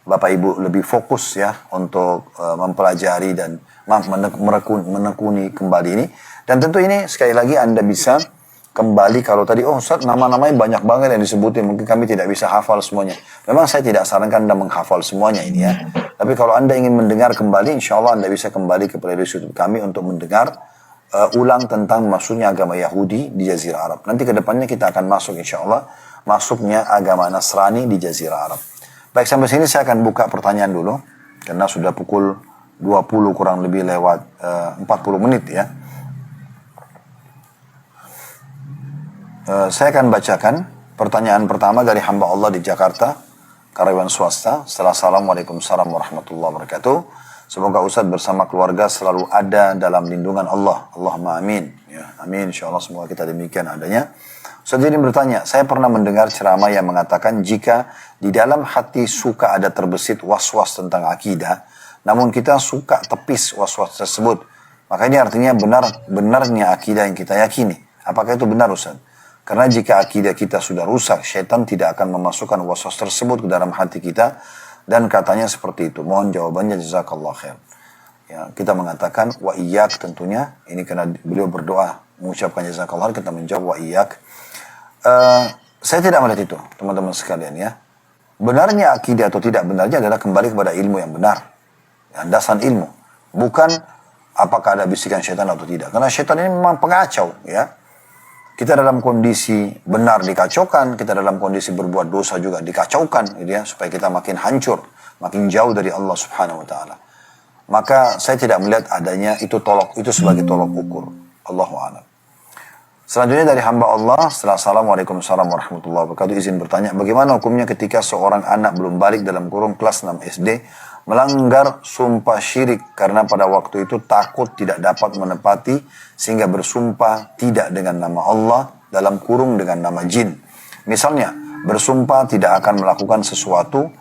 Bapak Ibu lebih fokus ya untuk mempelajari dan menekuni kembali ini. Dan tentu ini sekali lagi Anda bisa kembali kalau tadi, Ustaz, nama-namanya banyak banget yang disebutin, mungkin kami tidak bisa hafal semuanya. Memang saya tidak sarankan Anda menghafal semuanya ini ya. Tapi kalau Anda ingin mendengar kembali, insya Allah Anda bisa kembali ke playlist YouTube kami untuk mendengar ulang tentang masuknya agama Yahudi di Jazirah Arab. Nanti kedepannya kita akan masuk insya Allah, masuknya agama Nasrani di Jazirah Arab. Baik, sampai sini saya akan buka pertanyaan dulu, karena sudah pukul 20 kurang lebih lewat 40 menit ya. Saya akan bacakan pertanyaan pertama dari hamba Allah di Jakarta, karyawan swasta. Assalamualaikum warahmatullahi wabarakatuh. Semoga Ustaz bersama keluarga selalu ada dalam lindungan Allah. Allahumma amin. Ya, amin. Insya Allah semoga kita demikian adanya. Ustaz ini bertanya, saya pernah mendengar ceramah yang mengatakan jika di dalam hati suka ada terbesit was-was tentang akidah, namun kita suka tepis was-was tersebut, maka ini artinya benarnya akidah yang kita yakini. Apakah itu benar Ustaz? Karena jika akidah kita sudah rusak, syaitan tidak akan memasukkan waswas tersebut ke dalam hati kita. Dan katanya seperti itu. Mohon jawabannya, jazakallah khair. Ya, kita mengatakan wa iyyak, tentunya ini karena beliau berdoa mengucapkan jazakallah, kita menjawab wa iyyak. Saya tidak melihat itu, teman-teman sekalian ya. Benarnya akidah atau tidak benarnya adalah kembali kepada ilmu yang benar, landasan ilmu, bukan apakah ada bisikan syaitan atau tidak. Karena syaitan ini memang pengacau ya. Kita dalam kondisi benar dikacaukan, kita dalam kondisi berbuat dosa juga dikacaukan, gitu ya, supaya kita makin hancur, makin jauh dari Allah Subhanahu Wa Taala. Maka saya tidak melihat adanya itu sebagai tolok ukur. Allahu a'lam. Selanjutnya dari hamba Allah, setelah Assalamualaikum warahmatullahi wabarakatuh, izin bertanya, bagaimana hukumnya ketika seorang anak belum balik dalam kurung kelas 6 SD, melanggar sumpah syirik karena pada waktu itu takut tidak dapat menepati, sehingga bersumpah tidak dengan nama Allah, dalam kurung dengan nama jin. Misalnya, bersumpah tidak akan melakukan sesuatu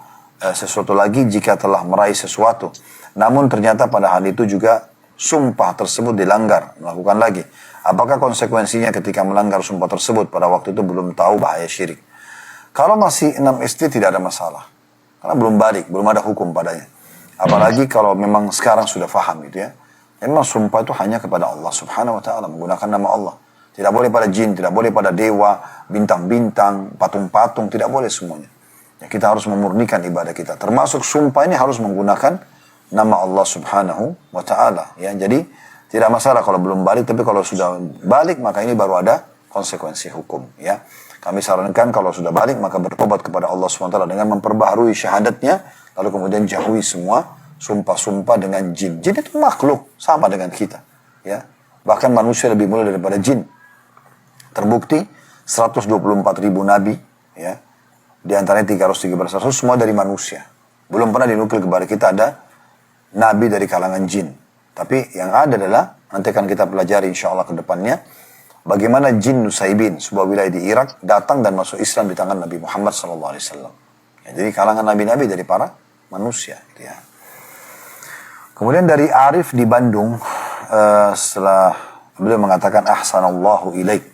lagi jika telah meraih sesuatu. Namun ternyata pada hal itu juga sumpah tersebut dilanggar, melakukan lagi. Apakah konsekuensinya ketika melanggar sumpah tersebut pada waktu itu belum tahu bahaya syirik? Kalau masih 6 SD tidak ada masalah. Karena belum balik, belum ada hukum padanya. Apalagi kalau memang sekarang sudah faham gitu ya. Memang sumpah itu hanya kepada Allah subhanahu wa ta'ala, menggunakan nama Allah. Tidak boleh pada jin, tidak boleh pada dewa, bintang-bintang, patung-patung, tidak boleh semuanya. Ya, kita harus memurnikan ibadah kita. Termasuk sumpah ini harus menggunakan nama Allah subhanahu wa ta'ala. Ya, jadi tidak masalah kalau belum balik, tapi kalau sudah balik maka ini baru ada konsekuensi hukum. Ya, kami sarankan kalau sudah balik maka bertobat kepada Allah SWT dengan memperbaharui syahadatnya, lalu kemudian jauhi semua sumpah-sumpah dengan jin. Jin itu makhluk sama dengan kita. Ya, bahkan manusia lebih mulia daripada jin. Terbukti 124.000 nabi, ya, di antaranya 313 rasul semua dari manusia. Belum pernah dinukil kepada kita ada nabi dari kalangan jin. Tapi yang ada adalah, nanti akan kita pelajari insya Allah ke depannya, bagaimana jin Nusaybin, sebuah wilayah di Irak, datang dan masuk Islam di tangan Nabi Muhammad SAW. Ya, jadi kalangan nabi-nabi dari para manusia. Gitu ya. Kemudian dari Arif di Bandung, setelah beliau mengatakan, ahsanallahu ilaik.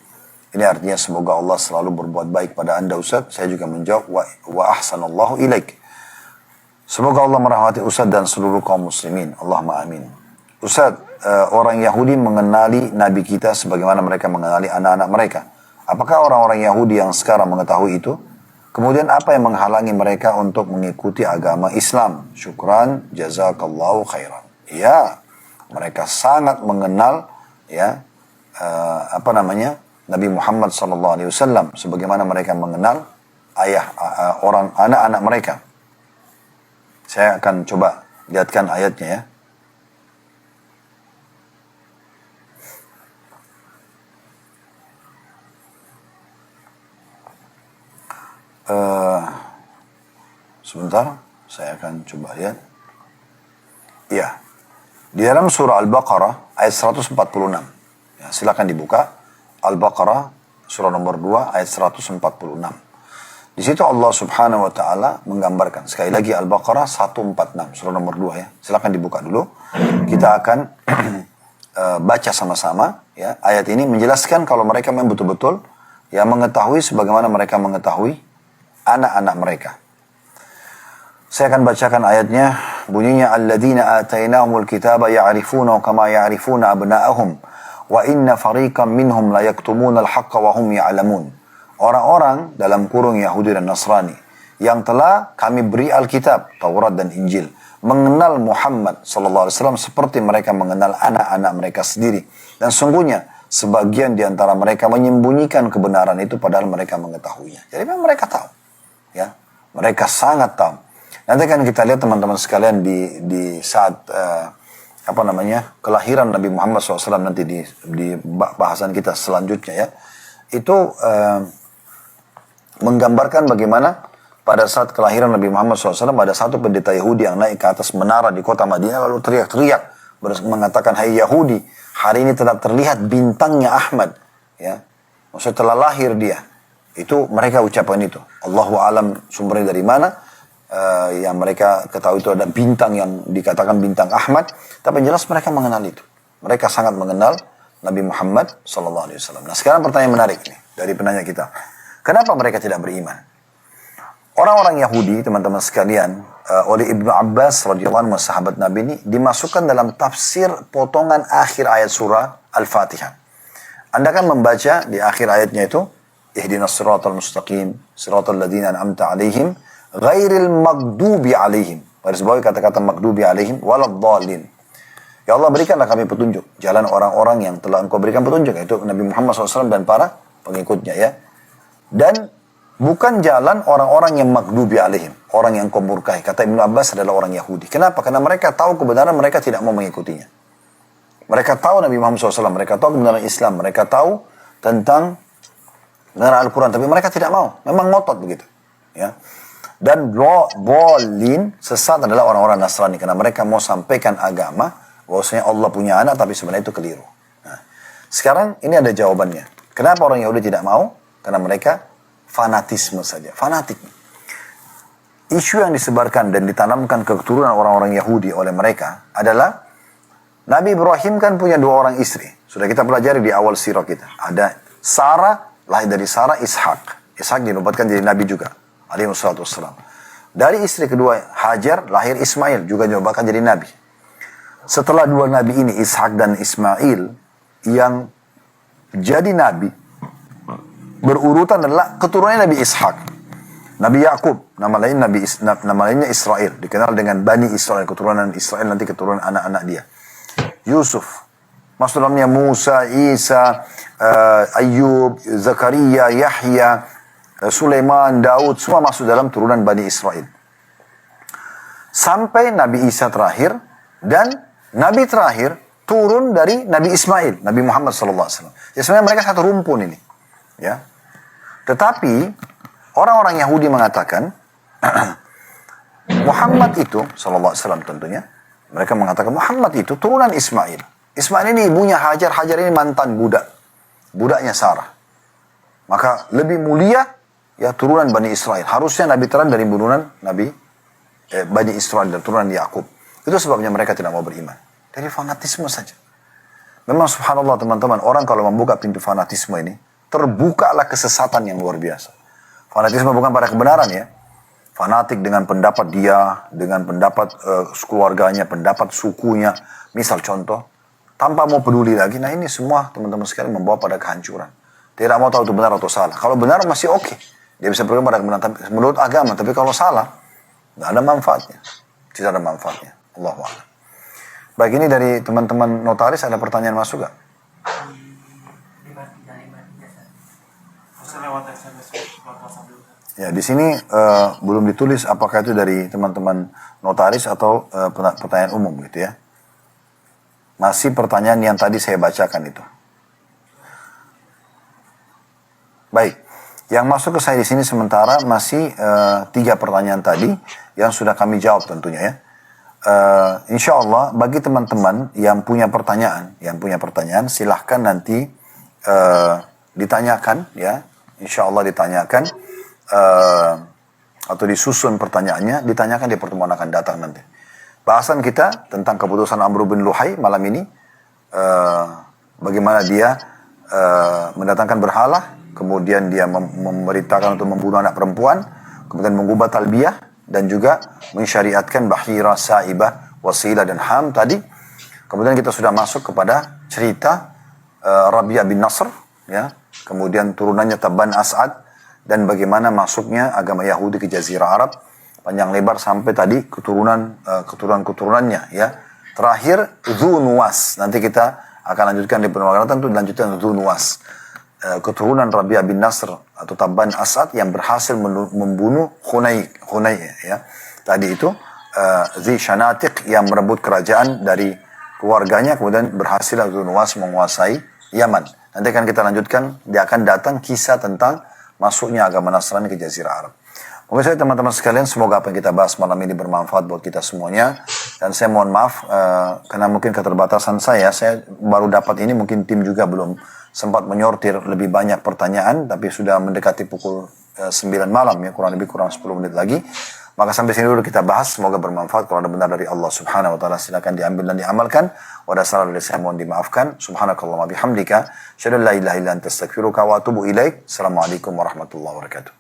Ini artinya semoga Allah selalu berbuat baik pada anda Ustaz. Saya juga menjawab, wa ahsanallahu ilaik. Semoga Allah merahmati Ustaz dan seluruh kaum muslimin. Allahumma amin. Ustaz, orang Yahudi mengenali Nabi kita sebagaimana mereka mengenali anak-anak mereka. Apakah orang-orang Yahudi yang sekarang mengetahui itu? Kemudian apa yang menghalangi mereka untuk mengikuti agama Islam? Syukran, jazakallahu khairan. Ya, mereka sangat mengenal ya Nabi Muhammad SAW sebagaimana mereka mengenal anak-anak mereka. Saya akan coba lihatkan ayatnya ya. Sebentar, saya akan coba lihat. Ya, di dalam surah Al-Baqarah ayat 146. Ya, silakan dibuka. Al-Baqarah surah nomor 2 ayat 146. Di situ Allah subhanahu wa ta'ala menggambarkan. Sekali lagi Al-Baqarah 146, surah nomor 2 ya. Silakan dibuka dulu. Kita akan baca sama-sama. Ya. Ayat ini menjelaskan kalau mereka memang betul-betul ya mengetahui sebagaimana mereka mengetahui anak-anak mereka. Saya akan bacakan ayatnya. Bunyinya, alladzina atainahumul kitaba ya'rifuna kama ya'rifuna abna'ahum wa inna fariqam minhum la yaktumuna al-haqqa wa hum ya'lamun. Orang-orang dalam kurung Yahudi dan Nasrani yang telah kami beri Alkitab, Taurat dan Injil, mengenal Muhammad SAW seperti mereka mengenal anak-anak mereka sendiri. Dan sungguhnya sebagian di antara mereka menyembunyikan kebenaran itu padahal mereka mengetahuinya. Jadi memang mereka tahu. Ya, mereka sangat tahu. Nanti kan kita lihat teman-teman sekalian di saat kelahiran Nabi Muhammad SAW nanti di bahasan kita selanjutnya ya. Itu menggambarkan bagaimana pada saat kelahiran Nabi Muhammad SAW ada satu pendeta Yahudi yang naik ke atas menara di kota Madinah lalu teriak-teriak mengatakan, hai Yahudi, hari ini telah terlihat bintangnya Ahmad. Ya, maksudnya telah lahir dia. Itu mereka ucapan itu. Allahu a'lam sumbernya dari mana. Yang mereka ketahui itu ada bintang yang dikatakan bintang Ahmad. Tapi jelas mereka mengenal itu. Mereka sangat mengenal Nabi Muhammad SAW. Nah sekarang pertanyaan menarik nih dari penanya kita. Kenapa mereka tidak beriman? Orang-orang Yahudi, teman-teman sekalian, oleh Ibnu Abbas radhiyallahu anhu, sahabat Nabi ini, dimasukkan dalam tafsir potongan akhir ayat surah Al-Fatihah. Anda kan membaca di akhir ayatnya itu, ihdinas siratal mustaqim, siratal ladzina an'amta alaihim, ghairil maghdubi alaihim. Garis bawahi kata-kata maghdubi alaihim, waladdallin. Ya Allah, berikanlah kami petunjuk. Jalan orang-orang yang telah engkau berikan petunjuk. Yaitu Nabi Muhammad SAW dan para pengikutnya ya. Dan bukan jalan orang-orang yang maghdubi alaihim. Orang yang kau murkai. Kata Ibnu Abbas adalah orang Yahudi. Kenapa? Karena mereka tahu kebenaran, mereka tidak mau mengikutinya. Mereka tahu Nabi Muhammad SAW. Mereka tahu kebenaran Islam. Mereka tahu tentang benar Al-Quran, tapi mereka tidak mau, memang ngotot begitu. Ya. Dan bolin, sesat adalah orang-orang Nasrani, karena mereka mau sampaikan agama, bahwasanya Allah punya anak, tapi sebenarnya itu keliru. Nah, sekarang ini ada jawabannya. Kenapa orang Yahudi tidak mau? Karena mereka fanatisme saja, fanatik. Isu yang disebarkan dan ditanamkan ke keturunan orang-orang Yahudi oleh mereka adalah, Nabi Ibrahim kan punya 2 orang istri. Sudah kita pelajari di awal sirah kita. Ada Sarah, lahir dari Sarah Ishak. Ishak dinobatkan jadi Nabi juga. Alaihi wassalatu wassalam. Dari istri kedua Hajar, lahir Ismail. Juga dinobatkan jadi Nabi. Setelah 2 Nabi ini, Ishak dan Ismail, yang jadi Nabi, berurutan adalah keturunannya Nabi Ishak. Nabi Yakub, nama lainnya Israel. Dikenal dengan Bani Israel, keturunan Israel, nanti keturunan anak-anak dia. Yusuf, masuk dalamnya Musa, Isa, Ayub, Zakaria, Yahya, Sulaiman, Daud, semua masuk dalam turunan Bani Israel. Sampai Nabi Isa terakhir, dan Nabi terakhir turun dari Nabi Ismail, Nabi Muhammad SAW. Ya, sebenarnya mereka satu rumpun ini. Ya. Tetapi, orang-orang Yahudi mengatakan, Muhammad itu, SAW tentunya, mereka mengatakan Muhammad itu turunan Ismail. Ismail ini ibunya Hajar, Hajar ini mantan budaknya Sarah. Maka lebih mulia, ya turunan Bani Israel. Harusnya Nabi terang dari turunan Bani Israel dan turunan Yakub. Itu sebabnya mereka tidak mau beriman. Dari fanatisme saja. Memang subhanallah teman-teman, orang kalau membuka pintu fanatisme ini, terbukalah kesesatan yang luar biasa. Fanatisme bukan pada kebenaran ya. Fanatik dengan pendapat dia, dengan pendapat keluarganya, pendapat sukunya. Misal contoh, tanpa mau peduli lagi. Nah ini semua teman-teman sekalian membawa pada kehancuran. Tidak mau tahu itu benar atau salah. Kalau benar masih oke. Dia bisa berkata pada kebenaran menurut agama. Tapi kalau salah, tidak ada manfaatnya. Tidak ada manfaatnya. Allahu a'lam. Baik, ini dari teman-teman notaris ada pertanyaan masuk gak? Ya, di sini belum ditulis apakah itu dari teman-teman notaris atau pertanyaan umum gitu ya. Masih pertanyaan yang tadi saya bacakan itu. Baik, yang masuk ke saya di sini sementara masih 3 pertanyaan tadi yang sudah kami jawab tentunya ya. Insya Allah bagi teman-teman yang punya pertanyaan, silahkan nanti ditanyakan ya. Insya Allah ditanyakan atau disusun pertanyaannya, ditanyakan di pertemuan akan datang nanti. Bahasan kita tentang keputusan Amr bin Luhai malam ini, bagaimana dia mendatangkan berhala, kemudian dia memberitakan untuk membunuh anak perempuan, kemudian mengubah talbiyah, dan juga mensyariatkan bahira, sa'ibah, wasilah, dan ham tadi. Kemudian kita sudah masuk kepada cerita Rabi'ah bin Nasr, ya. Kemudian turunannya Tabban As'ad, dan bagaimana masuknya agama Yahudi ke Jazirah Arab, panjang lebar sampai tadi keturunan-keturunannya, ya. Terakhir Dzunuwas, nanti kita akan lanjutkan di pertemuan itu, dilanjutkan Dzunuwas, keturunan Rabi'ah bin Nasr atau Tabban As'ad yang berhasil membunuh Hunay ya. Tadi itu Zi Shanatiq yang merebut kerajaan dari keluarganya, kemudian berhasil Dzunuwas menguasai Yaman. Nanti akan kita lanjutkan, dia akan datang kisah tentang masuknya agama Nasrani ke Jazirah Arab. Mungkin saya teman-teman sekalian, semoga apa yang kita bahas malam ini bermanfaat buat kita semuanya. Dan saya mohon maaf, karena mungkin keterbatasan saya baru dapat ini, mungkin tim juga belum sempat menyortir lebih banyak pertanyaan, tapi sudah mendekati pukul 9 malam ya, kurang 10 menit lagi. Maka sampai sini dulu kita bahas, semoga bermanfaat. Kalau ada benar dari Allah subhanahu wa ta'ala, silakan diambil dan diamalkan. Wa ada salah dari saya, mohon dimaafkan. Subhanakallah wa bihamdika, syadu la ilaha illa anta astaghfiruka wa atubu ilaik. Assalamualaikum warahmatullahi wabarakatuh.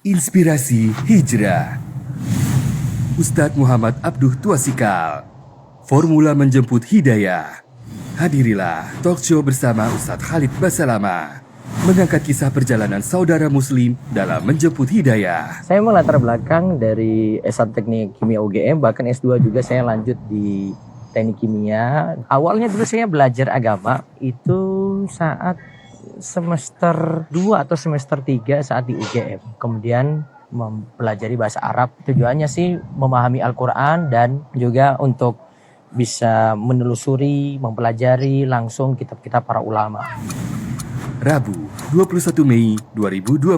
Inspirasi Hijrah, Ustadz Muhammad Abduh Tuasikal, Formula Menjemput Hidayah. Hadirilah talk show bersama Ustadz Khalid Basalama, mengangkat kisah perjalanan saudara muslim dalam menjemput hidayah. Saya melatar belakang dari S1 Teknik Kimia UGM, bahkan S2 juga saya lanjut di Teknik Kimia. Awalnya dulu saya belajar agama itu saat semester 2 atau semester 3 saat di UGM. Kemudian mempelajari bahasa Arab. Tujuannya sih memahami Al-Quran dan juga untuk bisa menelusuri, mempelajari langsung kitab-kitab para ulama. Rabu, 21 Mei 2025,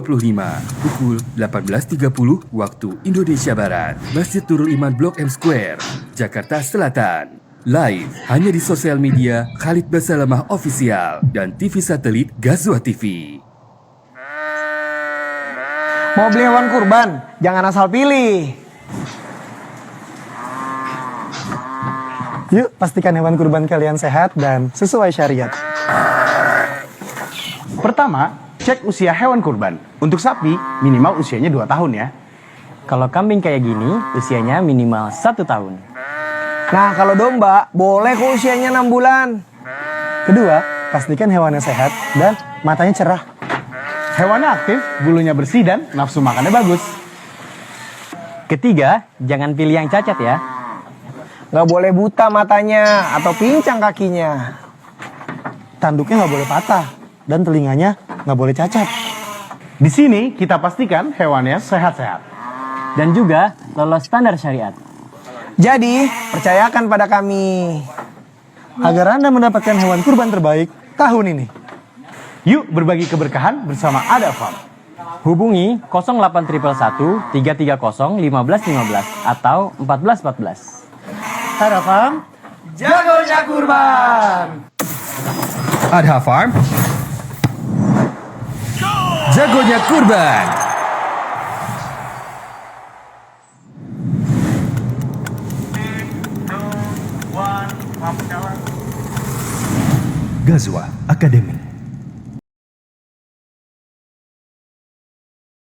pukul 18.30 waktu Indonesia Barat. Masjid Nurul Iman Blok M Square, Jakarta Selatan. Live hanya di sosial media Khalid Basalamah Official dan TV satelit Gazwa TV. Mau beli hewan kurban? Jangan asal pilih. Yuk, pastikan hewan kurban kalian sehat dan sesuai syariat. Pertama, cek usia hewan kurban. Untuk sapi, minimal usianya 2 tahun ya. Kalau kambing kayak gini, usianya minimal 1 tahun. Nah, kalau domba, boleh kok usianya 6 bulan. Kedua, pastikan hewannya sehat dan matanya cerah. Hewannya aktif, bulunya bersih dan nafsu makannya bagus. Ketiga, jangan pilih yang cacat ya. Nggak boleh buta matanya atau pincang kakinya. Tanduknya nggak boleh patah dan telinganya nggak boleh cacat. Di sini kita pastikan hewannya sehat-sehat. Dan juga lolos standar syariat. Jadi, percayakan pada kami agar Anda mendapatkan hewan kurban terbaik tahun ini. Yuk berbagi keberkahan bersama Ada Farm. Hubungi 08111 330 1515 atau 1414. Ada Farm, jagonya kurban. Adha Farm, jagonya kurban. Gazwa Academy.